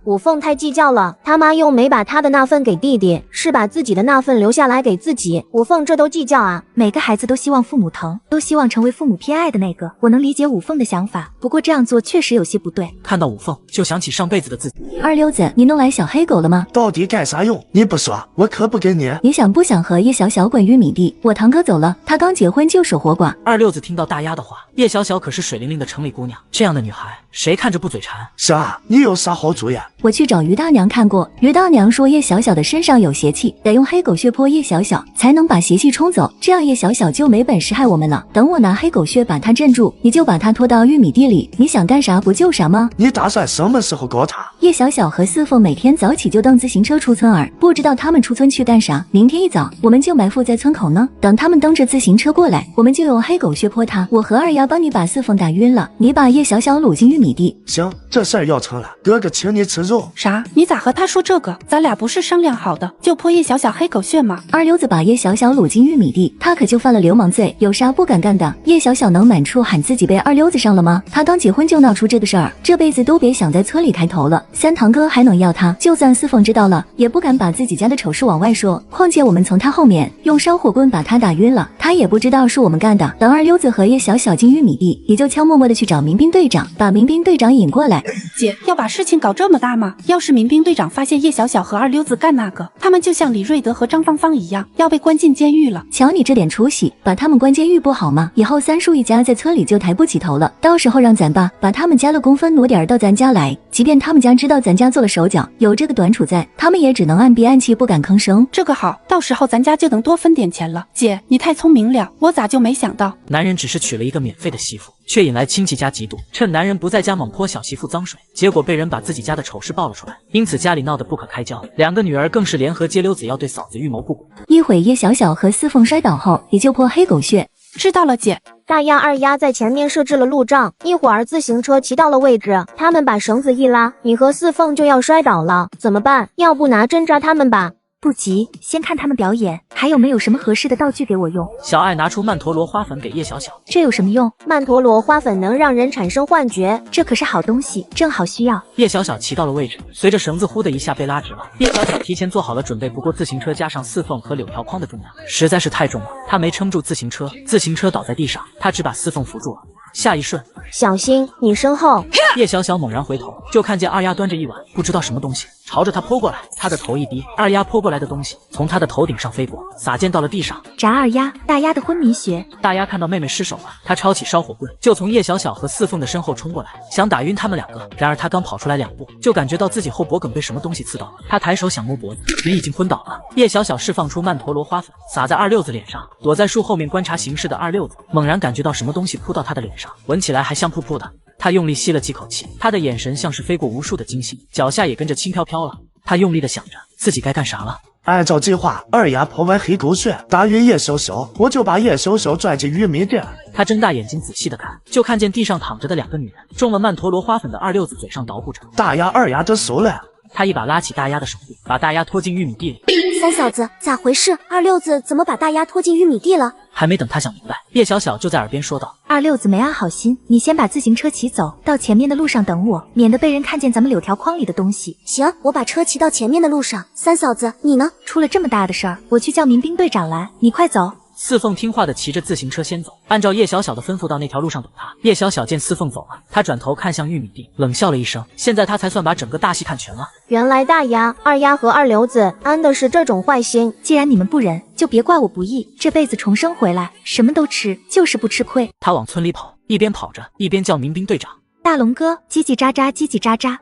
五凤太计较了，他妈又没把他的那份给弟弟，是把自己的那份留下来给自己。五凤这都计较啊？每个孩子都希望父母疼，都希望成为父母偏爱的那个。我能理解五凤的想法，不过这样做确实有些不对。看到五凤，就想起上辈子的自己。二溜子，你弄来小黑狗了吗？到底干啥用？你不说，我可不给你。你想不想和叶小小滚玉米地？我堂哥走了，他刚结婚就守活寡。二溜子听到大丫的话，叶小小可是水灵灵的城里姑娘，这样的女孩谁看着不嘴馋？是啊，你有啥好主意？我去找于大娘看过，于大娘说叶小小的身上有邪气，得用黑狗血泼叶小小，才能把邪气冲走，这样叶小小就没本事害我们了。等我拿黑狗血把他镇住，你就把他拖到玉米地里，你想干啥不就啥吗？你打算什么时候搞他？叶小小和四凤每天早起就蹬自行车出村儿，不知道他们出村去干啥。明天一早我们就埋伏在村口呢，等他们蹬着自行车过来，我们就用黑狗血泼他。我和二丫帮你把四凤打晕了，你把叶小小掳进玉米地。行，这事儿要成了，哥哥请你吃肉。啥？你咋和他说这个？咱俩不是商量好的，就泼叶小小黑狗血吗？二溜子把叶小小掳进玉米地，他可就犯了流氓罪，有啥不敢干的？叶小小能满处喊自己被二溜子上了吗？他刚结婚就闹出这个事儿，这辈子都别想在村里抬头了。三堂哥还能要他，就算四凤知道了，也不敢把自己家的丑事往外说。况且我们从他后面用烧火棍把他打晕了，他也不知道是我们干的。等二溜子和叶小小进玉米地，也就悄默默的去找民兵队长，把民兵队长引过来。在。姐，要把事情搞这么大吗？要是民兵队长发现叶小小和二溜子干那个，他们就像李瑞德和张芳芳一样，要被关进监狱了。瞧你这点出息，把他们关监狱不好吗？以后三叔一家在村里就抬不起头了。到时候让咱爸把他们家的公分挪点到咱家来，即便他们家知道咱家做了手脚，有这个短处在，他们也只能暗憋暗气，不敢吭声。这个好，到时候咱家就能多分点钱了。姐，你太聪明了，我咋就没想到？男人只是娶了一个免费的媳妇，却引来亲戚家嫉妒，趁男人不在家猛泼小媳妇脏水，结果被人把自己家的丑事爆了出来，因此家里闹得不可开交。两个女儿更是联合接溜子要对嫂子预谋不轨。一会叶小小和四凤摔倒后，也就泼黑狗血。知道了，姐。大丫二丫在前面设置了路障，一会儿自行车骑到了位置，他们把绳子一拉，你和四凤就要摔倒了，怎么办？要不拿针扎他们吧？不急，先看他们表演，还有没有什么合适的道具给我用？小爱拿出曼陀罗花粉给叶小小，这有什么用？曼陀罗花粉能让人产生幻觉，这可是好东西，正好需要。叶小小骑到了位置，随着绳子呼的一下被拉直了。叶小小提前做好了准备，不过自行车加上四凤和柳条框的重量实在是太重了，他没撑住自行车，自行车倒在地上，他只把四凤扶住了。下一瞬，小心你身后！叶小小猛然回头，就看见二丫端着一碗不知道什么东西朝着他泼过来，他的头一低，二丫泼过来的东西从他的头顶上飞过，洒溅到了地上。炸二丫，大丫的昏迷穴。大丫看到妹妹失手了，她抄起烧火棍就从叶小小和四凤的身后冲过来，想打晕他们两个。然而她刚跑出来2步，就感觉到自己后脖梗被什么东西刺到了，她抬手想摸脖子，人已经昏倒了。叶小小释放出曼陀罗花粉，洒在二溜子脸上。躲在树后面观察形势的二溜子猛然感觉到什么东西扑到他的脸上，闻起来还香扑扑的。他用力吸了几口气，他的眼神像是飞过无数的金星，脚下也跟着轻飘飘了。他用力的想着自己该干啥了。按照计划，二丫泼完黑狗血，打晕叶小小，我就把叶小小拽进玉米地。他睁大眼睛仔细的看，就看见地上躺着的2个女人，中了曼陀罗花粉的二溜子嘴上捣鼓着。大丫二丫得手了。他一把拉起大丫的手臂，把大丫拖进玉米地里。三嫂子，咋回事？二溜子怎么把大丫拖进玉米地了？还没等他想明白，叶小小就在耳边说道：“二溜子没安好心，你先把自行车骑走，到前面的路上等我，免得被人看见咱们柳条框里的东西。”行，我把车骑到前面的路上。三嫂子，你呢？出了这么大的事儿，我去叫民兵队长来，你快走。四凤听话的骑着自行车先走，按照叶小小的吩咐到那条路上等他。叶小小见四凤走了，他转头看向玉米地，冷笑了一声。现在他才算把整个大戏看全了。原来大丫、二丫和二流子安的是这种坏心。既然你们不忍，就别怪我不义。这辈子重生回来，什么都吃，就是不吃亏。他往村里跑，一边跑着一边叫民兵队长。大龙哥，叽叽喳喳，叽叽喳喳。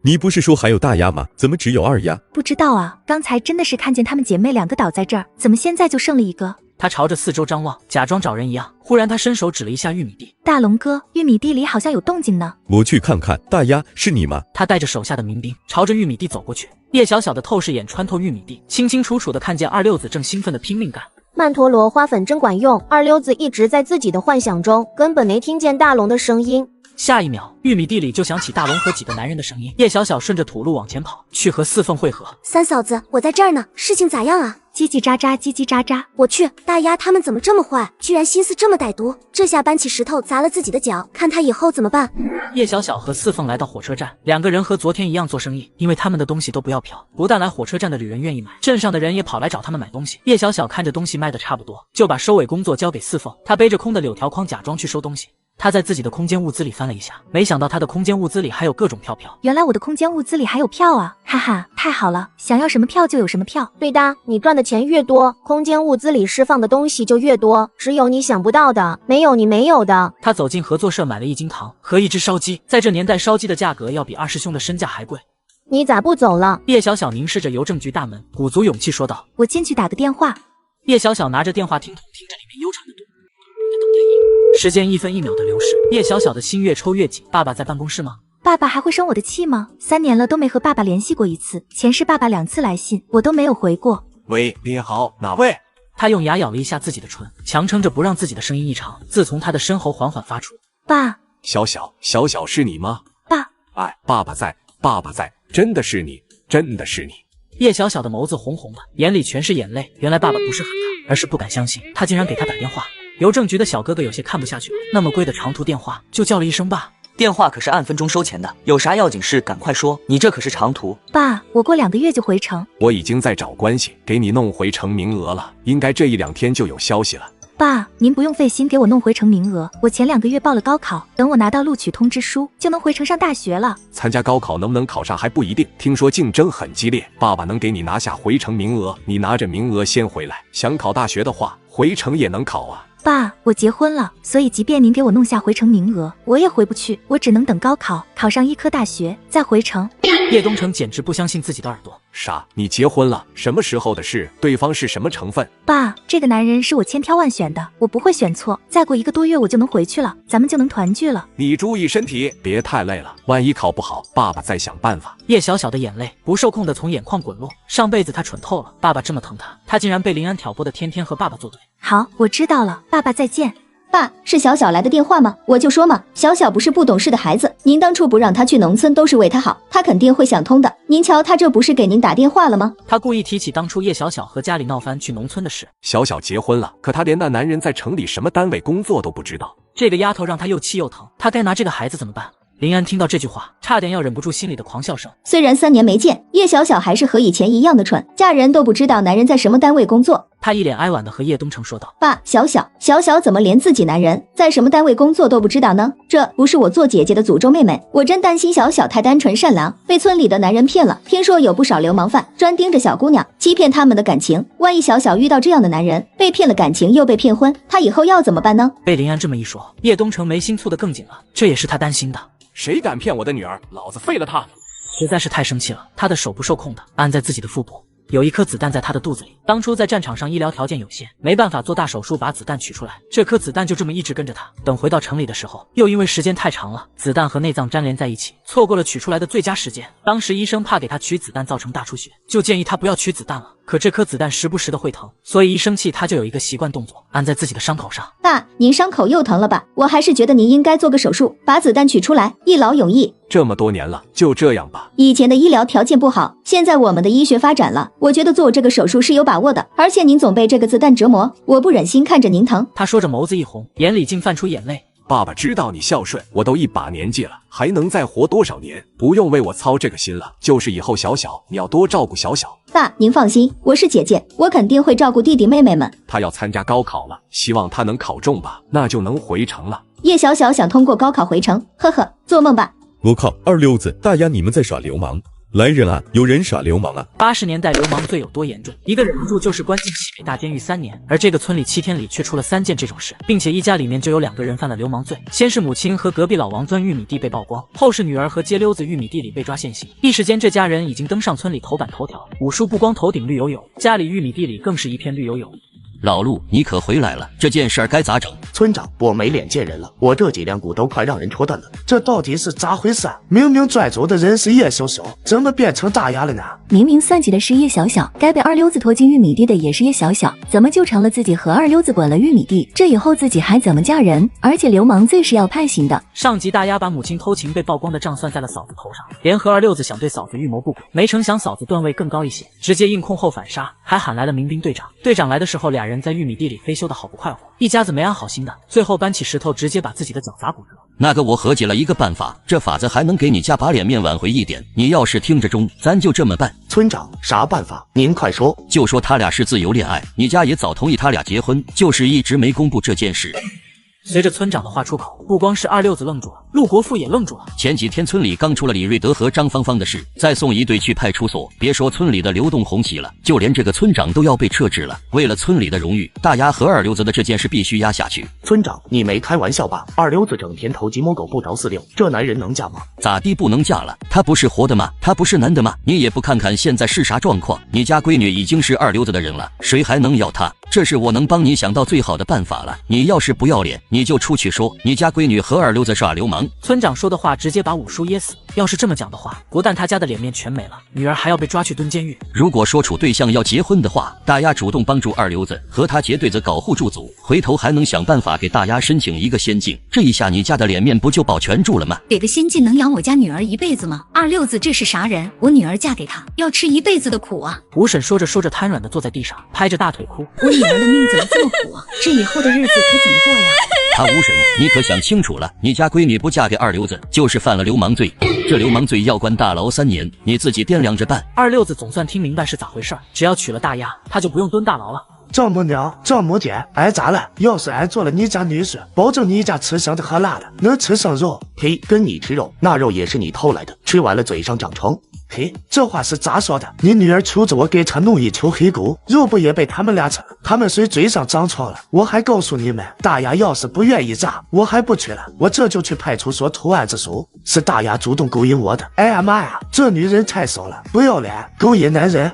你不是说还有大丫吗？怎么只有二丫？不知道啊，刚才真的是看见她们姐妹2个倒在这儿，怎么现在就剩了一个？他朝着四周张望，假装找人一样。忽然他伸手指了一下玉米地。大龙哥，玉米地里好像有动静呢。我去看看。大丫，是你吗？他带着手下的民兵朝着玉米地走过去。叶小小的透视眼穿透玉米地，清清楚楚的看见二溜子正兴奋的拼命干。曼陀罗花粉真管用，二溜子一直在自己的幻想中，根本没听见大龙的声音。下一秒，玉米地里就响起大龙和几个男人的声音。叶小小顺着土路往前跑，去和四凤会合。三嫂子，我在这儿呢，事情咋样啊？叽叽喳喳，叽叽喳喳。我去，大丫他们怎么这么坏，居然心思这么歹毒？这下搬起石头砸了自己的脚，看他以后怎么办。叶小小和四凤来到火车站，2个人和昨天一样做生意，因为他们的东西都不要票，不但来火车站的旅人愿意买，镇上的人也跑来找他们买东西。叶小小看着东西卖的差不多，就把收尾工作交给四凤。他背着空的柳条筐，假装去收东西。他在自己的空间物资里翻了一下，没想到他的空间物资里还有各种票。原来我的空间物资里还有票啊！哈哈，太好了，想要什么票就有什么票。对的，你赚的钱越多，空间物资里释放的东西就越多，只有你想不到的，没有你没有的。他走进合作社买了1斤糖和1只烧鸡，在这年代烧鸡的价格要比二师兄的身价还贵。你咋不走了？叶小小凝视着邮政局大门，鼓足勇气说道：“我进去打个电话。”叶小小拿着电话听着里面悠长的时间1分1秒的流逝，叶小小的心越抽越紧。爸爸在办公室吗？爸爸还会生我的气吗？3年了都没和爸爸联系过一次，前世爸爸2次来信，我都没有回过。喂，你好，哪位？他用牙咬了一下自己的唇，强撑着不让自己的声音异常。自从他的身后缓缓发出：“爸。”小小是你吗？爸。哎，爸爸在，真的是你，真的是你。叶小小的眸子红红的，眼里全是眼泪。原来爸爸不是恨他，而是不敢相信他竟然给他打电话。邮政局的小哥哥有些看不下去了，那么贵的长途电话就叫了一声爸。电话可是按分钟收钱的，有啥要紧事赶快说，你这可是长途。爸，我过2个月就回城。我已经在找关系给你弄回程名额了，应该这1-2天就有消息了。爸，您不用费心给我弄回城名额，我前2个月报了高考，等我拿到录取通知书，就能回城上大学了。参加高考能不能考上还不一定，听说竞争很激烈，爸爸能给你拿下回城名额，你拿着名额先回来，想考大学的话，回城也能考啊。爸，我结婚了，所以即便您给我弄下回城名额，我也回不去，我只能等高考，考上医科大学再回城。叶东城简直不相信自己的耳朵。傻，你结婚了？什么时候的事？对方是什么成分？爸，这个男人是我千挑万选的，我不会选错。再过1个多月我就能回去了，咱们就能团聚了。你注意身体，别太累了，万一考不好，爸爸再想办法。叶小小的眼泪不受控的从眼眶滚落，上辈子她蠢透了，爸爸这么疼她，她竟然被林安挑拨的天天和爸爸作对。好，我知道了，爸爸再见。爸，是小小来的电话吗？我就说嘛，小小不是不懂事的孩子，您当初不让他去农村都是为他好，他肯定会想通的。您瞧，他这不是给您打电话了吗？他故意提起当初叶小小和家里闹翻去农村的事。小小结婚了，可他连那男人在城里什么单位工作都不知道。这个丫头让他又气又疼，他该拿这个孩子怎么办？林安听到这句话，差点要忍不住心里的狂笑声。虽然3年没见，叶小小还是和以前一样的蠢，嫁人都不知道男人在什么单位工作。他一脸哀婉地和叶东城说道：爸，小小怎么连自己男人在什么单位工作都不知道呢？这不是我做姐姐的诅咒妹妹，我真担心小小太单纯善良，被村里的男人骗了。听说有不少流氓犯专盯着小姑娘，欺骗他们的感情。万一小小遇到这样的男人，被骗了感情又被骗婚，他以后要怎么办呢？被林安这么一说，叶东城眉心蹙得更紧了，这也是他担心的。谁敢骗我的女儿，老子废了他！实在是太生气了，他的手不受控的按在自己的腹部，有一颗子弹在他的肚子里。当初在战场上医疗条件有限，没办法做大手术把子弹取出来，这颗子弹就这么一直跟着他。等回到城里的时候，又因为时间太长了，子弹和内脏粘连在一起，错过了取出来的最佳时间。当时医生怕给他取子弹造成大出血，就建议他不要取子弹了。可这颗子弹时不时的会疼，所以一生气他就有一个习惯动作，按在自己的伤口上。爸，您伤口又疼了吧？我还是觉得您应该做个手术，把子弹取出来，一劳永逸。这么多年了，就这样吧。以前的医疗条件不好，现在我们的医学发展了，我觉得做这个手术是有把握的。而且您总被这个子弹折磨，我不忍心看着您疼。他说着眸子一红，眼里竟泛出眼泪。爸爸知道你孝顺，我都一把年纪了，还能再活多少年？不用为我操这个心了，就是以后小小你要多照顾小小。爸，您放心，我是姐姐，我肯定会照顾弟弟妹妹们。他要参加高考了，希望他能考中吧，那就能回城了。叶小小想通过高考回城，呵呵，做梦吧。我靠，二溜子，大丫你们在耍流氓！来人啊，有人耍流氓啊！80年代流氓罪有多严重？一个忍不住就是关进西北大监狱3年，而这个村里7天里却出了3件这种事，并且一家里面就有2个人犯了流氓罪。先是母亲和隔壁老王钻玉米地被曝光，后是女儿和街溜子玉米地里被抓现行。一时间这家人已经登上村里头版头条，武术不光头顶绿油油，家里玉米地里更是一片绿油油。老陆，你可回来了，这件事儿该咋整？村长，我没脸见人了，我这几两股都快让人戳断了，这到底是咋回事啊？明明拽走的人是叶小小，怎么变成大丫了呢？明明算计的是叶小小，该被二溜子拖进玉米地的也是叶小小，怎么就成了自己和二溜子滚了玉米地？这以后自己还怎么嫁人？而且流氓罪是要判刑的。上级大丫把母亲偷情被曝光的账算在了嫂子头上，联合二溜子想对嫂子预谋不轨，没成想嫂子段位更高一些，直接硬控后反杀，还喊来了民兵队长。队长来的时候，俩人在玉米地里飞修的好不快活，一家子没安好心的，最后搬起石头直接把自己的脚砸骨折。那个我合计了一个办法，这法子还能给你家把脸面挽回一点，你要是听着中，咱就这么办。村长，啥办法？您快说。就说他俩是自由恋爱，你家也早同意他俩结婚，就是一直没公布这件事。随着村长的话出口，不光是二溜子愣住了，陆国富也愣住了。前几天村里刚出了李瑞德和张芳芳的事，再送一队去派出所，别说村里的流动红旗了，就连这个村长都要被撤职了。为了村里的荣誉，大丫和二溜子的这件事必须压下去。村长，你没开玩笑吧？二溜子整天投鸡摸狗不着四六，这男人能嫁吗？咋地不能嫁了？他不是活的吗？他不是男的吗？你也不看看现在是啥状况？你家闺女已经是二溜子的人了，谁还能要她？这是我能帮你想到最好的办法了。你要是不要脸，你就出去说你家闺女和二溜子耍流氓。村长说的话直接把五叔噎死。要是这么讲的话，不但他家的脸面全没了，女儿还要被抓去蹲监狱。如果说处对象要结婚的话，大丫主动帮助二溜子和他结对子搞互助组，回头还能想办法给大丫申请一个仙境，这一下你家的脸面不就保全住了吗？给个仙境能养我家女儿一辈子吗？二溜子这是啥人？我女儿嫁给他要吃一辈子的苦啊！吴婶说着说着瘫软的坐在地上，拍着大腿哭。我女儿的命怎么这么苦啊？这以后的日子可怎么过呀？他吴婶，你可想清楚了，你家闺女不嫁给二溜子，就是犯了流氓罪，这流氓罪要关大牢3年，你自己掂量着办。二溜子总算听明白是咋回事，只要娶了大丫，他就不用蹲大牢了。丈母娘、丈母姐，挨咋了？要是俺做了你家女婿，保证你家吃香的喝辣的，能吃上肉。嘿，跟你吃肉，那肉也是你偷来的，吃完了嘴上长疮。嘿，这话是咋说的？你女儿求着我给她弄一球黑狗，肉不也被他们俩吃？他们谁嘴上长疮了？我还告诉你们，大丫要是不愿意炸，我还不去了，我这就去派出所投案自首。是大丫主动勾引我的。哎呀妈呀，这女人太骚了，不要脸，勾引男人！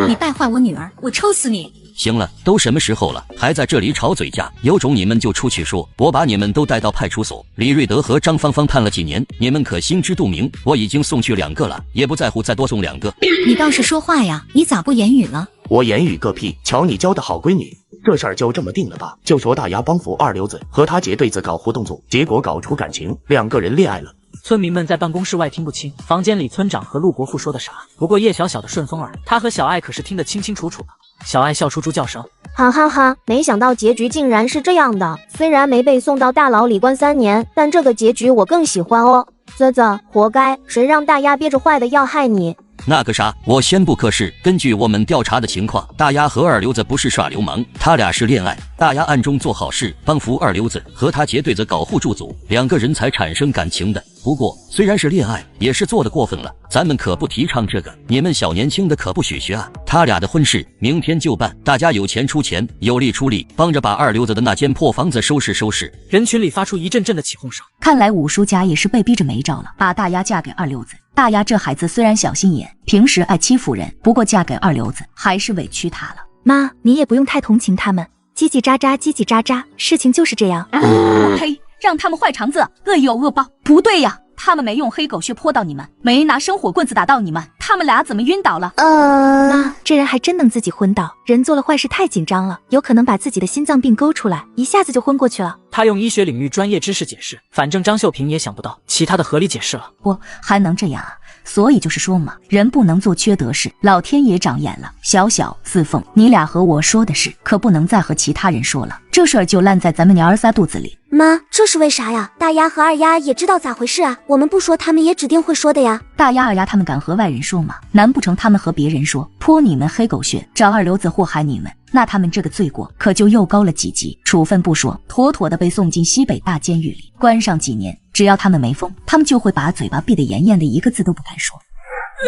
你败坏我女儿，我抽死你！行了，都什么时候了，还在这里吵嘴架？有种你们就出去说，我把你们都带到派出所。李瑞德和张芳芳判了几年，你们可心知肚明。我已经送去2个了，也不在乎再多送2个。你倒是说话呀，你咋不言语了？我言语个屁！瞧你教的好闺女，这事儿就这么定了吧？就说大牙帮扶二流子和他姐对子搞互动组，结果搞出感情，2个人恋爱了。村民们在办公室外听不清房间里村长和陆国富说的啥，不过叶小小的顺风耳，他和小爱可是听得清清楚楚的。小爱笑出猪叫声，哈哈哈！没想到结局竟然是这样的。虽然没被送到大牢里关3年，但这个结局我更喜欢哦。啧啧，活该，谁让大丫憋着坏的要害你？那个啥，我宣布可是根据我们调查的情况，大丫和二流子不是耍流氓，他俩是恋爱。大丫暗中做好事，帮扶二流子和他结对子搞互助组，2个人才产生感情的。不过虽然是恋爱，也是做的过分了，咱们可不提倡这个，你们小年轻的可不许学啊。他俩的婚事明天就办，大家有钱出钱，有力出力，帮着把二流子的那间破房子收拾收拾。人群里发出一阵阵的起哄声。看来五叔家也是被逼着没招了，把大丫嫁给二流子。大丫这孩子虽然小心眼，平时爱欺负人，不过嫁给二流子还是委屈他了。妈，你也不用太同情他们，叽叽喳喳，叽叽喳喳，事情就是这样。我呸！让他们坏肠子，恶有恶报。不对呀，他们没用黑狗血泼到你们，没拿生火棍子打到你们，他们俩怎么晕倒了？妈，这人还真能自己昏倒。人做了坏事太紧张了，有可能把自己的心脏病勾出来，一下子就昏过去了。他用医学领域专业知识解释，反正张秀萍也想不到其他的合理解释了。不，还能这样啊？所以就是说嘛，人不能做缺德事，老天爷长眼了。小小、四凤，你俩和我说的事，可不能再和其他人说了，这事儿就烂在咱们娘儿仨肚子里。妈，这是为啥呀？大丫和二丫也知道咋回事啊，我们不说他们也指定会说的呀。大丫二丫他们敢和外人说吗？难不成他们和别人说泼你们黑狗血，找二流子祸害你们？那他们这个罪过可就又高了几级，处分不说，妥妥的被送进西北大监狱里关上几年。只要他们没疯，他们就会把嘴巴闭得严严的，一个字都不敢说。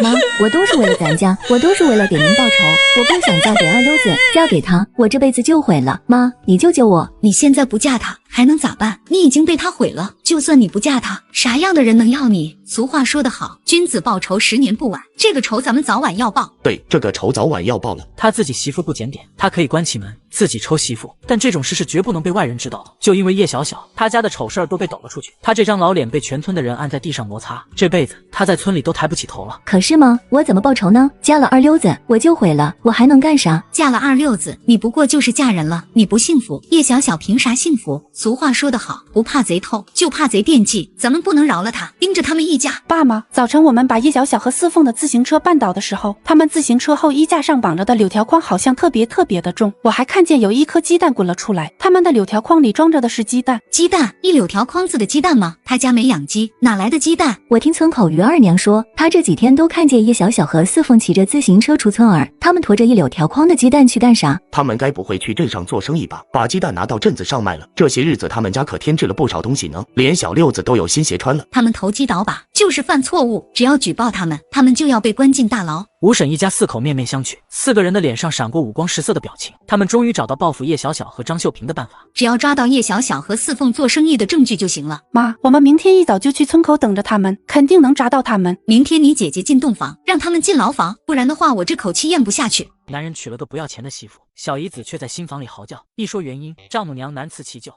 妈，我都是为了咱家，我都是为了给您报仇，我不想嫁给二溜子，嫁给他，我这辈子就毁了。妈，你救救我！你现在不嫁他还能咋办？你已经被他毁了，就算你不嫁他，啥样的人能要你？俗话说得好，君子报仇10年不晚，这个仇咱们早晚要报。对，这个仇早晚要报了。他自己媳妇不检点，他可以关起门自己抽媳妇，但这种事是绝不能被外人知道的。就因为叶小小，他家的丑事儿都被抖了出去，他这张老脸被全村的人按在地上摩擦，这辈子他在村里都抬不起头了。可是吗？我怎么报仇呢？嫁了二溜子我就毁了，我还能干啥？嫁了二溜子，你不过就是嫁人了，你不幸福。叶小小凭啥幸福？俗话说得好，不怕贼偷，就怕贼惦记。咱们不能饶了他，盯着他们一家。爸妈，早晨我们把叶小小和四凤的自行车绊倒的时候，他们自行车后衣架上绑着的柳条框好像特别的重，我还看见有1颗鸡蛋滚了出来，他们的柳条框里装着的是鸡蛋。鸡蛋？一柳条框子的鸡蛋吗？他家没养鸡，哪来的鸡蛋？我听村口于二娘说，她这几天都看见叶小小和四凤骑着自行车出村儿，他们驮着1柳条框的鸡蛋去干啥？他们该不会去镇上做生意吧？把鸡蛋拿到镇子上卖了。这些日子他们家可添置了不少东西呢，连小六子都有新鞋穿了。他们投机倒把，就是犯错误，只要举报他们，他们就要被关进大牢。吴婶一家4口面面相觑，4个人的脸上闪过五光十色的表情。他们终于找到报复叶小小和张秀萍的办法，只要抓到叶小小和四凤做生意的证据就行了。妈，我们明天一早就去村口等着他们，肯定能抓到他们。明天你姐姐进洞房，让他们进牢房，不然的话我这口气咽不下去。男人娶了个不要钱的媳妇，小姨子却在新房里嚎叫。一说原因，丈母娘难辞其咎。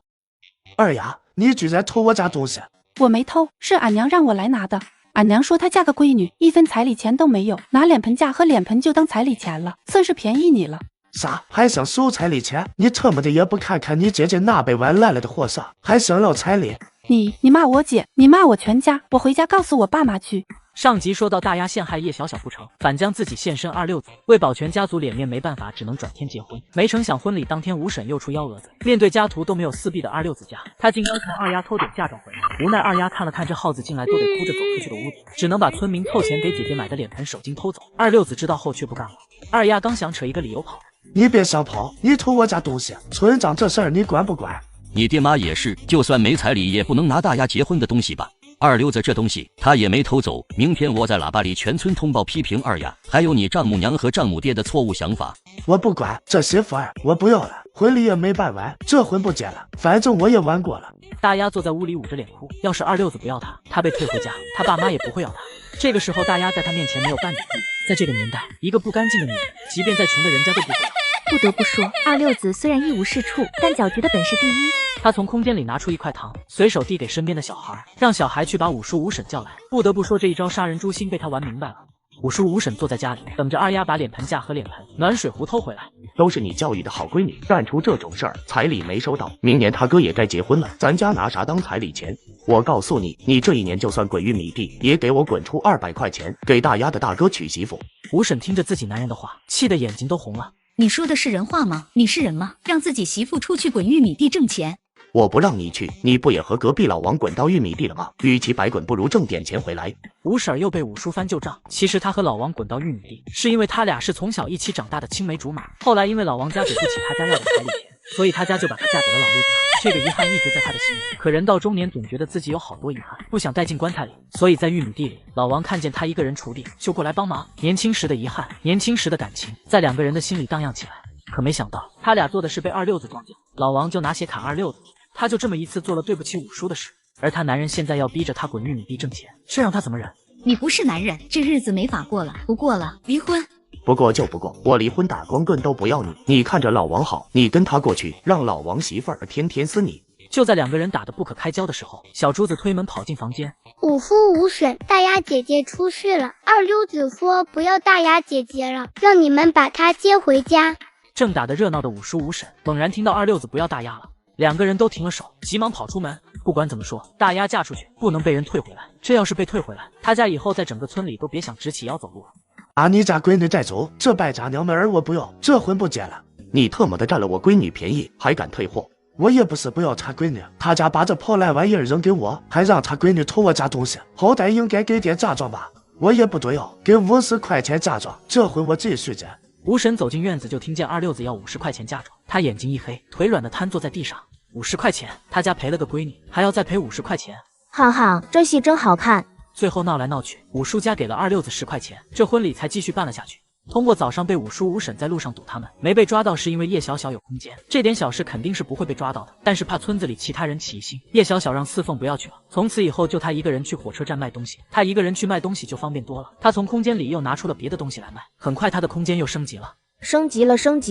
二丫，你居然偷我家东西！我没偷，是俺娘让我来拿的。俺娘说她嫁个闺女，1分彩礼钱都没有，拿脸盆架和脸盆就当彩礼钱了，算是便宜你了。啥？还想收彩礼钱？你特么的也不看看你姐姐那杯碗烂了的货色，还想要彩礼？你骂我姐，你骂我全家，我回家告诉我爸妈去。上集说到大丫陷害叶小小不成，反将自己现身二六子，为保全家族脸面没办法，只能转天结婚。没成想婚礼当天，吴婶又出幺蛾子，面对家徒都没有四壁的二六子家，他竟要求二丫偷点嫁妆回来。无奈二丫看了看这耗子进来都得哭着走出去的屋子，只能把村民凑钱给姐姐买的脸盆手巾偷走。二六子知道后却不干了。二丫刚想扯一个理由跑，你别想跑，你偷我家东西，村长这事儿你管不管？你爹妈也是，就算没彩礼，也不能拿大丫结婚的东西吧？二溜子这东西他也没偷走，明天我在喇叭里全村通报批评二丫，还有你丈母娘和丈母爹的错误想法。我不管，这媳妇儿我不要了，婚礼也没办完，这婚不结了，反正我也玩过了。大丫坐在屋里捂着脸哭，要是二溜子不要他被退回家，他爸妈也不会要他。这个时候大丫在他面前没有半点地位，在这个年代，一个不干净的女人，即便再穷的人家都不会要。不得不说，二溜子虽然一无是处，但搅局的本事第一。他从空间里拿出一块糖，随手递给身边的小孩，让小孩去把五叔五婶叫来。不得不说，这一招杀人诛心被他玩明白了。五叔五婶坐在家里，等着二丫把脸盆架和脸盆、暖水壶偷回来。都是你教育的好闺女，干出这种事儿，彩礼没收到，明年他哥也该结婚了，咱家拿啥当彩礼钱？我告诉你，你这一年就算滚玉米地，也给我滚出200块钱，给大丫的大哥娶媳妇。五婶听着自己男人的话，气得眼睛都红了。你说的是人话吗？你是人吗？让自己媳妇出去滚玉米地挣钱？我不让你去，你不也和隔壁老王滚到玉米地了吗？与其白滚，不如挣点钱回来。五婶又被五叔翻旧账，其实他和老王滚到玉米地，是因为他俩是从小一起长大的青梅竹马。后来因为老王家给不起他家要的彩礼钱，所以他家就把她嫁给了老陆家。这个遗憾一直在他的心里，可人到中年总觉得自己有好多遗憾，不想带进棺材里，所以在玉米地里，老王看见他一个人锄地，就过来帮忙。年轻时的遗憾，年轻时的感情，在两个人的心里荡漾起来。可没想到，他俩做的是被二溜子撞见，老王就拿血砍二溜子。他就这么一次做了对不起五叔的事，而他男人现在要逼着他滚玉米地挣钱，这让他怎么忍？你不是男人，这日子没法过了，不过了，离婚。不过就不过，我离婚打光棍都不要你。你看着老王好，你跟他过去，让老王媳妇儿天天撕你。就在两个人打得不可开交的时候，小珠子推门跑进房间。五叔五婶，大丫姐姐出事了，二溜子说不要大丫姐姐了，让你们把她接回家。正打得热闹的五叔五婶猛然听到二溜子不要大丫了，两个人都停了手，急忙跑出门。不管怎么说，大丫嫁出去不能被人退回来，这要是被退回来，他家以后在整个村里都别想直起腰走路了。啊，你家闺女带走，这败家娘们儿我不要，这婚不结了。你特么的占了我闺女便宜，还敢退货？我也不是不要他闺女，他家把这破烂玩意儿扔给我，还让他闺女偷我家东西，好歹应该给点嫁妆吧。我也不多要，给50块钱嫁妆，这婚我继续结。吴婶走进院子，就听见二溜子要50块钱嫁妆，他眼睛一黑，腿软的瘫坐在地上。50块钱，他家赔了个闺女，还要再赔50块钱。哈哈，这戏真好看。最后闹来闹去，五叔家给了二溜子10块钱，这婚礼才继续办了下去。通过早上被五叔五婶在路上堵他们，没被抓到是因为叶小小有空间，这点小事肯定是不会被抓到的。但是怕村子里其他人起疑心，叶小小让四凤不要去了。从此以后就他一个人去火车站卖东西，他一个人去卖东西就方便多了。他从空间里又拿出了别的东西来卖，很快他的空间又升级了。升级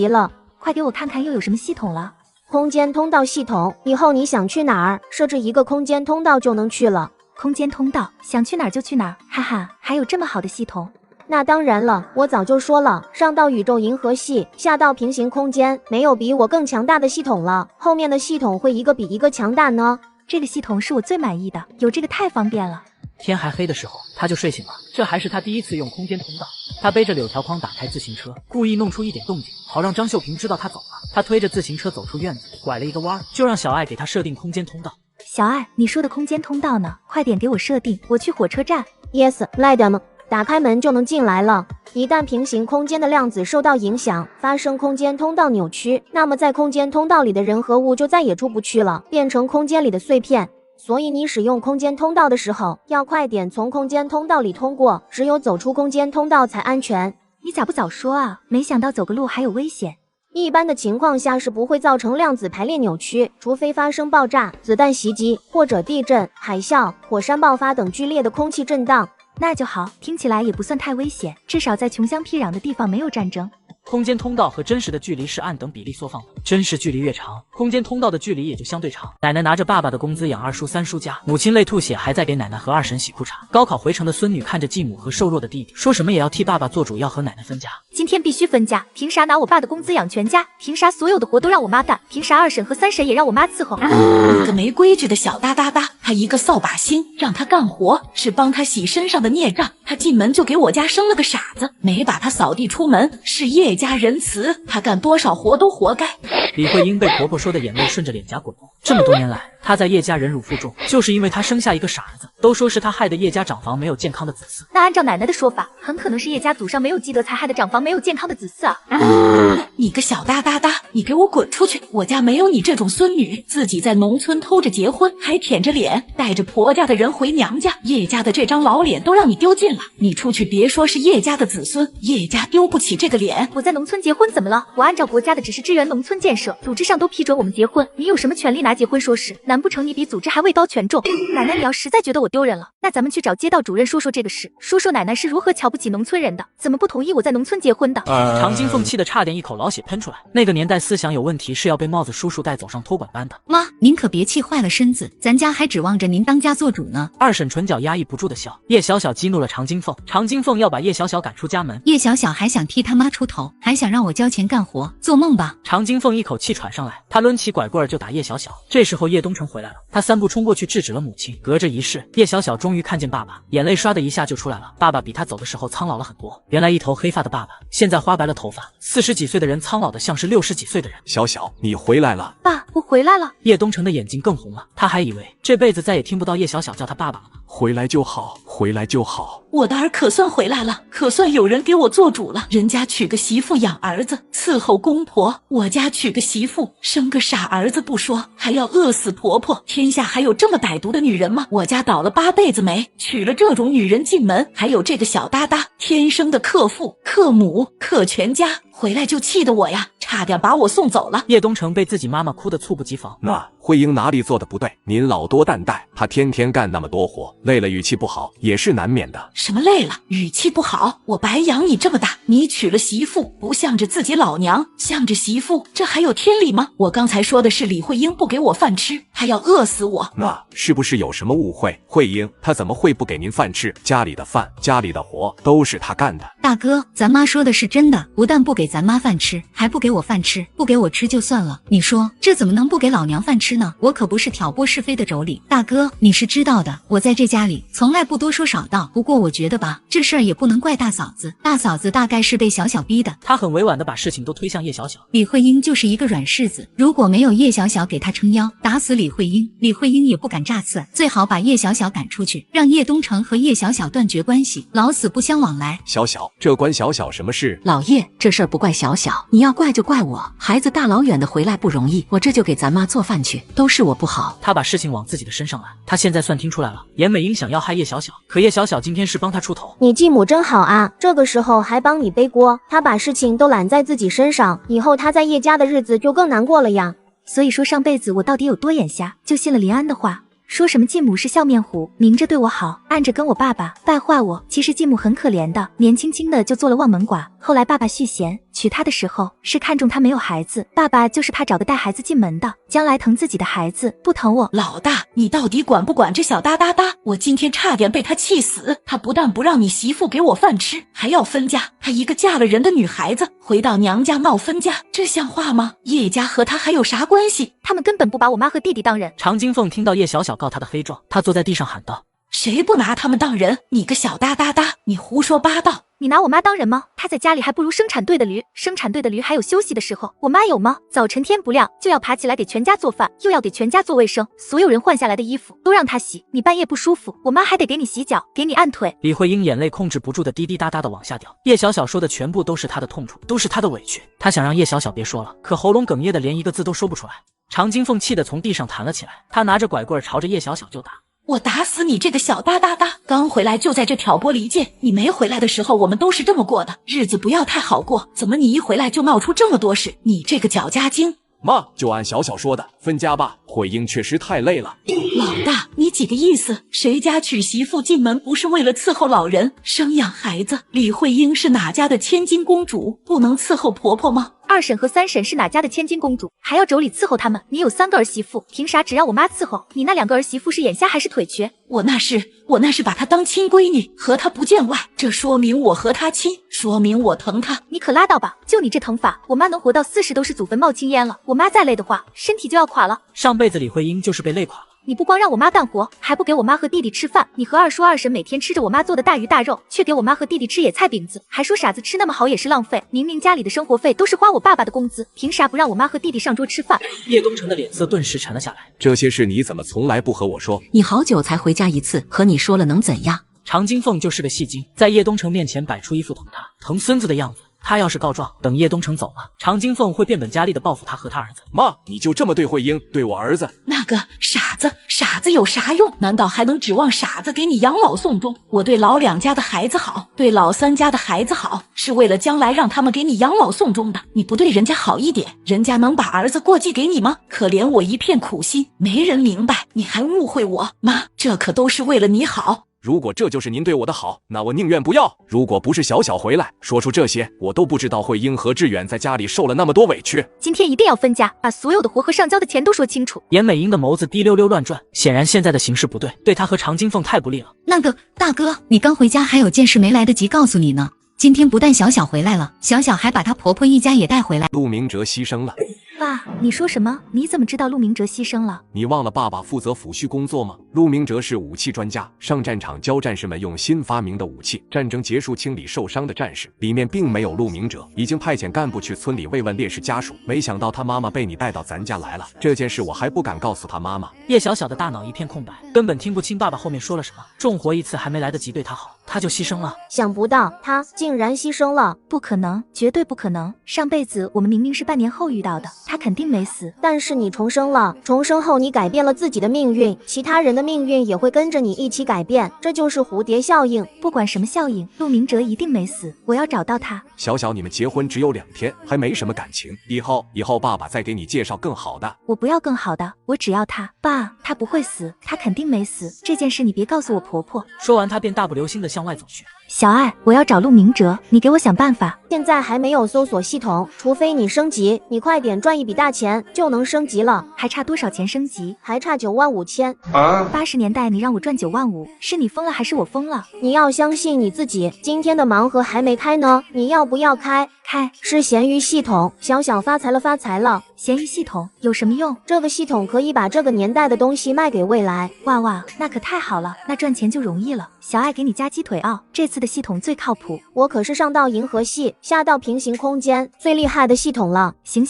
了，快给我看看又有什么系统了。空间通道系统，以后你想去哪儿，设置一个空间通道就能去了。空间通道，想去哪儿就去哪儿，哈哈，还有这么好的系统。那当然了，我早就说了，上到宇宙银河系，下到平行空间，没有比我更强大的系统了。后面的系统会一个比一个强大呢。这个系统是我最满意的，有这个太方便了。天还黑的时候，他就睡醒了。这还是他第一次用空间通道。他背着柳条筐打开自行车，故意弄出一点动静，好让张秀萍知道他走了。他推着自行车走出院子，拐了一个弯，就让小爱给他设定空间通道。小爱，你说的空间通道呢？快点给我设定，我去火车站。Yes, Madam。打开门就能进来了。一旦平行空间的量子受到影响，发生空间通道扭曲，那么在空间通道里的人和物就再也出不去了，变成空间里的碎片。所以你使用空间通道的时候，要快点从空间通道里通过，只有走出空间通道才安全。你咋不早说啊？没想到走个路还有危险。一般的情况下是不会造成量子排列扭曲，除非发生爆炸、子弹袭击或者地震、海啸、火山爆发等剧烈的空气震荡。那就好，听起来也不算太危险，至少在穷乡僻壤的地方没有战争。空间通道和真实的距离是按等比例缩放的，真实距离越长，空间通道的距离也就相对长。奶奶拿着爸爸的工资养二叔三叔家，母亲累吐血还在给奶奶和二婶洗裤衩。高考回城的孙女看着继母和瘦弱的弟弟，说什么也要替爸爸做主，要和奶奶分家。今天必须分家，凭啥拿我爸的工资养全家？凭啥所有的活都让我妈干？凭啥二婶和三婶也让我妈伺候？你个没规矩的小哒哒哒，他一个扫把星，让他干活是帮他洗身上的孽障。他进门就给我家生了个傻子，没把他扫地出门是叶家仁慈，他干多少活都活该。李慧英被婆婆说的眼泪顺着脸颊滚动。这么多年来，她在叶家忍辱负重，就是因为她生下一个傻儿子，都说是她害得叶家长房没有健康的子嗣。那按照奶奶的说法，很可能是叶家祖上没有积德，才害得长房没有健康的子嗣啊！你个小哒哒哒，你给我滚出去！我家没有你这种孙女，自己在农村偷着结婚，还舔着脸带着婆家的人回娘家，叶家的这张老脸都让你丢尽了。你出去别说是叶家的子孙，叶家丢不起这个脸。我在农村结婚怎么了？我按照国家的指示支援农村建设，组织上都批准我们结婚，你有什么权利拿结婚说事？难不成你比组织还位高权重？奶奶，你要实在觉得我丢人了，那咱们去找街道主任说说这个事，说说奶奶是如何瞧不起农村人的，怎么不同意我在农村结婚的。常金凤气得差点一口老血喷出来。那个年代思想有问题是要被帽子叔叔带走上托管班的。妈，您可别气坏了身子，咱家还指望着您当家做主呢。二婶唇角压抑不住的笑。叶小小激怒了常金凤，常金凤要把叶小小赶出家门。叶小小还想替他妈出头，还想让我交钱干活，做梦吧！常金凤一口气喘上来，他抡起拐棍就打叶小小。这时候叶东城回来了，他3步冲过去制止了母亲。隔着一世，叶小小终于看见爸爸，眼泪唰的一下就出来了。爸爸比他走的时候苍老了很多，原来一头黑发的爸爸现在花白了头发，40几岁的人苍老的像是60几岁的人。小小，你回来了。爸，我回来了。叶东城的眼睛更红了，他还以为这辈子再也听不到叶小小叫他爸爸了呢。回来就好，回来就好。我的儿可算回来了，可算有人给我做主了。人家娶个媳妇养儿子，伺候公婆，我家娶个媳妇生个傻儿子不说，还要饿死婆婆。天下还有这么歹毒的女人吗？我家倒了8辈子霉，娶了这种女人进门，还有这个小哒哒，天生的克父克母克全家。回来就气得我呀，差点把我送走了。叶东城被自己妈妈哭得猝不及防。那慧英哪里做的不对？您老多担待，她天天干那么多活，累了语气不好也是难免的。什么累了？语气不好？我白养你这么大，你娶了媳妇，不向着自己老娘，向着媳妇，这还有天理吗？我刚才说的是李慧英不给我饭吃，还要饿死我。那是不是有什么误会？慧英她怎么会不给您饭吃？家里的饭，家里的活都是她干的。大哥，咱妈说的是真的，不但不给咱妈饭吃，还不给我饭吃。不给我吃就算了，你说这怎么能不给老娘饭吃呢？我可不是挑拨是非的妯娌。大哥，你是知道的，我在这家里从来不多说少道。不过我觉得吧，这事儿也不能怪大嫂子，大嫂子大概是被小小逼的。他很委婉的把事情都推向叶小小。李慧英就是一个软柿子，如果没有叶小小给她撑腰，打死李慧英，李慧英也不敢炸刺。最好把叶小小赶出去，让叶东城和叶小小断绝关系，老死不相往来。小小，这关小小什么事？老叶，这事儿不怪小小，你要怪就怪我。孩子大老远的回来不容易，我这就给咱妈做饭去，都是我不好。他把事情往自己的身上揽，他现在算听出来了，严美英想要害叶小小，可叶小小今天是帮他出头。你继母真好啊，这个时候还帮你背锅，他把事情都揽在自己身上，以后他在叶家的日子就更难过了呀。所以说上辈子我到底有多眼瞎，就信了林安的话，说什么继母是笑面虎，明着对我好，暗着跟我爸爸败坏我。其实继母很可怜的，年轻轻的就做了望门寡，后来爸爸续弦娶她的时候是看中她没有孩子，爸爸就是怕找个带孩子进门的，将来疼自己的孩子，不疼我。老大，你到底管不管这小哒哒哒？我今天差点被他气死。他不但不让你媳妇给我饭吃，还要分家。她一个嫁了人的女孩子，回到娘家闹分家，这像话吗？叶家和他还有啥关系？他们根本不把我妈和弟弟当人。常金凤听到叶小小告他的黑状，他坐在地上喊道：谁不拿他们当人？你个小哒哒哒，你胡说八道！你拿我妈当人吗？她在家里还不如生产队的驴，生产队的驴还有休息的时候，我妈有吗？早晨天不亮就要爬起来给全家做饭，又要给全家做卫生，所有人换下来的衣服都让她洗。你半夜不舒服，我妈还得给你洗脚，给你按腿。李慧英眼泪控制不住的滴滴答答的往下掉。叶小小说的全部都是她的痛楚，都是她的委屈。她想让叶小小别说了，可喉咙哽咽的连一个字都说不出来。常金凤气得从地上弹了起来，她拿着拐棍朝着叶小小就打。我打死你这个小哒哒哒！刚回来就在这挑拨离间，你没回来的时候我们都是这么过的，日子不要太好过，怎么你一回来就闹出这么多事？你这个搅家精！妈，就按小小说的分家吧，慧英确实太累了。老大，你几个意思？谁家娶媳妇进门不是为了伺候老人、生养孩子？李慧英是哪家的千金公主，不能伺候婆婆吗？二婶和三婶是哪家的千金公主，还要妯娌伺候他们？你有3个儿媳妇，凭啥只让我妈伺候？你那2个儿媳妇是眼瞎还是腿瘸？我那是把她当亲闺女，和她不见外，这说明我和她亲，说明我疼她。你可拉倒吧，就你这疼法，我妈能活到40都是祖坟冒青烟了。我妈再累的话，身体就要垮了。上辈子李慧英就是被累垮了。你不光让我妈干活，还不给我妈和弟弟吃饭。你和二叔二婶每天吃着我妈做的大鱼大肉，却给我妈和弟弟吃野菜饼子，还说傻子吃那么好也是浪费。明明家里的生活费都是花我我爸爸的工资，凭啥不让我妈和弟弟上桌吃饭？叶东城的脸色顿时沉了下来。这些事你怎么从来不和我说？你好久才回家一次，和你说了能怎样？常金凤就是个戏精，在叶东城面前摆出一副疼他、疼孙子的样子。他要是告状，等叶东城走了，常金凤会变本加厉的报复他和他儿子。妈，你就这么对慧英，对我儿子？那个傻子，傻子有啥用？难道还能指望傻子给你养老送终？我对老两家的孩子好，对老三家的孩子好，是为了将来让他们给你养老送终的。你不对人家好一点，人家能把儿子过继给你吗？可怜我一片苦心，没人明白，你还误会我。妈，这可都是为了你好。如果这就是您对我的好，那我宁愿不要。如果不是小小回来说出这些，我都不知道慧英和志远在家里受了那么多委屈。今天一定要分家，把所有的活和上交的钱都说清楚。严美英的眸子滴溜溜乱转，显然现在的形势不对，对她和常金凤太不利了。那个大哥，你刚回家还有件事没来得及告诉你呢。今天不但小小回来了，小小还把她婆婆一家也带回来。陆明哲牺牲了。爸，你说什么？你怎么知道陆明哲牺牲了？你忘了爸爸负责抚恤工作吗？陆明哲是武器专家，上战场教战士们用新发明的武器。战争结束清理受伤的战士，里面并没有陆明哲。已经派遣干部去村里慰问烈士家属，没想到他妈妈被你带到咱家来了。这件事我还不敢告诉他妈妈。叶小小的大脑一片空白，根本听不清爸爸后面说了什么。重活一次还没来得及对他好，他就牺牲了。想不到他竟然牺牲了，不可能，绝对不可能。上辈子我们明明是半年后遇到的，他肯定没死。但是你重生了，重生后你改变了自己的命运，其他人的命运也会跟着你一起改变，这就是蝴蝶效应。不管什么效应，陆明哲一定没死，我要找到他。小小，你们结婚只有2天，还没什么感情，以后爸爸再给你介绍更好的。我不要更好的，我只要他。爸，他不会死，他肯定没死，这件事你别告诉我婆婆。说完，他便大步流星地向外走去。小爱，我要找陆明哲，你给我想办法。现在还没有搜索系统，除非你升级，你快点赚一笔大钱就能升级了。还差多少钱升级？还差95000。80年代你让我赚95000，是你疯了还是我疯了？你要相信你自己，今天的盲盒还没开呢，你要不要开？开，是闲鱼系统，小小发财了，发财了。闲鱼系统有什么用？这个系统可以把这个年代的东西卖给未来。哇哇，那可太好了，那赚钱就容易了。小爱给你加鸡腿哦，这次的系统最靠谱。我可是上到银河系，下到平行空间，最厉害的系统了。行，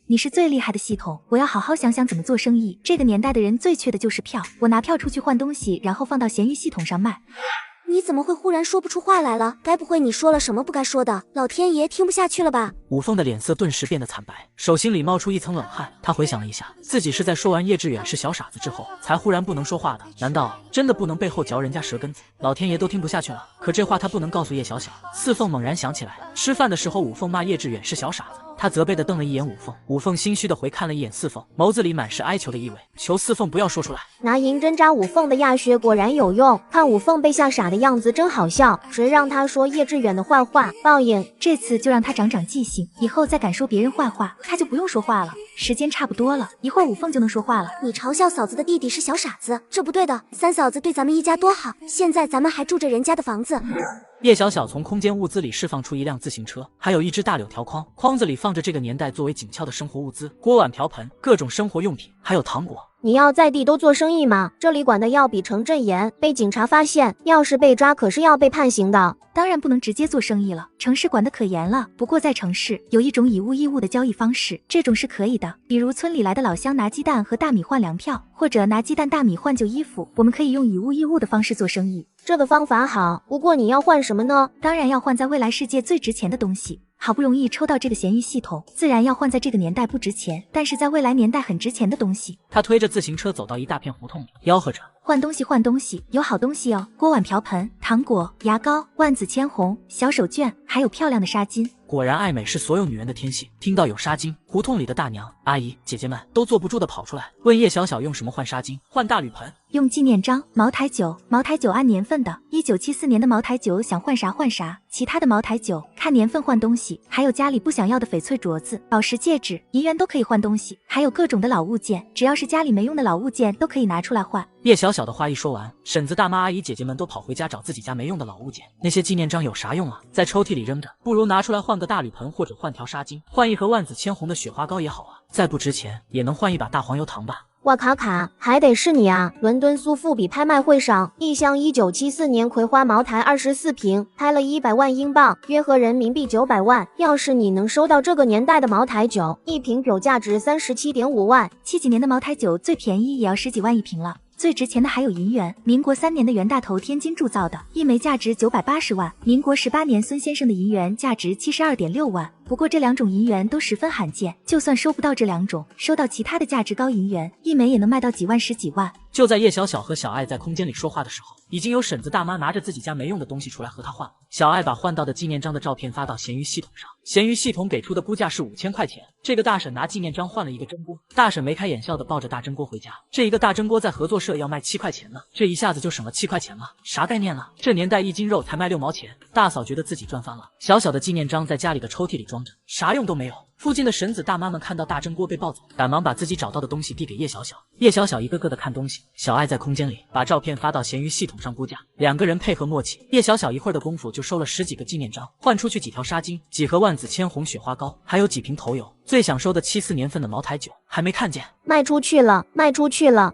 你是最厉害的系统，我要好好想想怎么做生意。这个年代的人最缺的就是票，我拿票出去换东西，然后放到闲鱼系统上卖。你怎么会忽然说不出话来了？该不会你说了什么不该说的？老天爷听不下去了吧？武凤的脸色顿时变得惨白，手心里冒出一层冷汗。他回想了一下，自己是在说完叶志远是小傻子之后，才忽然不能说话的。难道真的不能背后嚼人家舌根子？老天爷都听不下去了，可这话他不能告诉叶小小。四凤猛然想起来，吃饭的时候武凤骂叶志远是小傻子，他责备的瞪了一眼武凤，武凤心虚的回看了一眼四凤，眸子里满是哀求的意味，求四凤不要说出来。拿银针扎武凤的鸭血果然有用，看武凤被吓傻的样子真好笑。谁让他说叶志远的坏话？报应，这次就让他长长记性，以后再敢说别人坏话，他就不用说话了。时间差不多了，一会儿武凤就能说话了。你嘲笑嫂子的弟弟是小傻子，这不对的。三嫂子对咱们一家多好，现在咱们还住着人家的房子。叶小小从空间物资里释放出一辆自行车，还有一只大柳条筐，筐子里放着这个年代作为紧俏的生活物资，锅碗瓢盆，各种生活用品，还有糖果。你要在地都做生意吗？这里管的要比城镇严，被警察发现，要是被抓可是要被判刑的。当然不能直接做生意了，城市管得可严了。不过在城市有一种以物易物的交易方式，这种是可以的。比如村里来的老乡拿鸡蛋和大米换粮票，或者拿鸡蛋大米换旧衣服，我们可以用以物易物的方式做生意。这个方法好，不过你要换什么呢？当然要换在未来世界最值钱的东西。好不容易抽到这个闲鱼系统，自然要换在这个年代不值钱，但是在未来年代很值钱的东西。他推着自行车走到一大片胡同里，吆喝着：换东西，有好东西哦！锅碗瓢盆、糖果、牙膏、万紫千红、小手绢，还有漂亮的纱巾。果然爱美是所有女人的天性，听到有纱巾，胡同里的大娘、阿姨、姐姐们都坐不住的跑出来，问叶小小用什么换纱巾、换大铝盆。用纪念章、茅台酒按年份的，1974年的茅台酒想换啥换啥，其他的茅台酒看年份换东西，还有家里不想要的翡翠镯子、宝石戒指、银元都可以换东西，还有各种的老物件，只要是家里没用的老物件都可以拿出来换。叶小小的话一说完，婶子、大妈、阿姨、姐姐们都跑回家找自己家没用的老物件。那些纪念章有啥用啊？在抽屉里扔着，不如拿出来换个大铝盆，或者换条纱巾，换一盒万紫千红的雪花膏也好啊。再不值钱，也能换一把大黄油糖吧。哇卡卡，还得是你啊！伦敦苏富比拍卖会上，一箱1974年葵花茅台24瓶，拍了100万英镑，约合人民币900万。要是你能收到这个年代的茅台酒，一瓶酒价值37.5万。70几年的茅台酒最便宜也要10几万一瓶了。最值钱的还有银元，民国3年的袁大头天津铸造的，一枚价值980万。民国18年孙先生的银元价值72.6万。不过这2种银元都十分罕见，就算收不到这2种，收到其他的价值高银元，一枚也能卖到几万10几万。就在叶小小和小爱在空间里说话的时候，已经有婶子大妈拿着自己家没用的东西出来和她换了。小爱把换到的纪念章的照片发到闲鱼系统上，闲鱼系统给出的估价是5000块钱。这个大婶拿纪念章换了一个蒸锅，大婶眉开眼笑的抱着大蒸锅回家。这一个大蒸锅在合作社要卖7块钱呢，这一下子就省了7块钱了，啥概念了？这年代1斤肉才卖6毛钱，大嫂觉得自己赚翻了。小小的纪念章在家里的抽屉里装着，啥用都没有。附近的婶子大妈们看到大蒸锅被抱走，赶忙把自己找到的东西递给叶小小。叶小小一个个的看东西，小爱在空间里把照片发到闲鱼系统上估价，2个人配合默契，叶小小一会儿的功夫就收了10几个纪念章，换出去几条纱巾、几盒万紫千红雪花膏，还有几瓶头油。最想收的74年份的茅台酒还没看见，卖出去了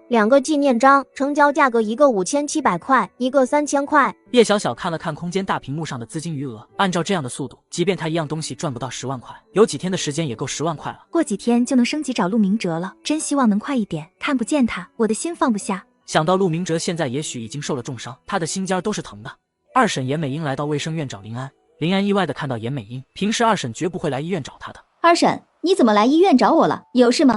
，2个纪念章，成交价格一个5700块，一个3000块。叶小小看了看空间大屏幕上的资金余额，按照这样的速度，即便他一样东西赚不到10万块，有几天的时间也够10万块了。过几天就能升级找陆明哲了，真希望能快一点。看不见他，我的心放不下。想到陆明哲现在也许已经受了重伤，他的心尖都是疼的。二婶严美英来到卫生院找林安，林安意外的看到严美英，平时二婶绝不会来医院找他的。二婶，你怎么来医院找我了？有事吗？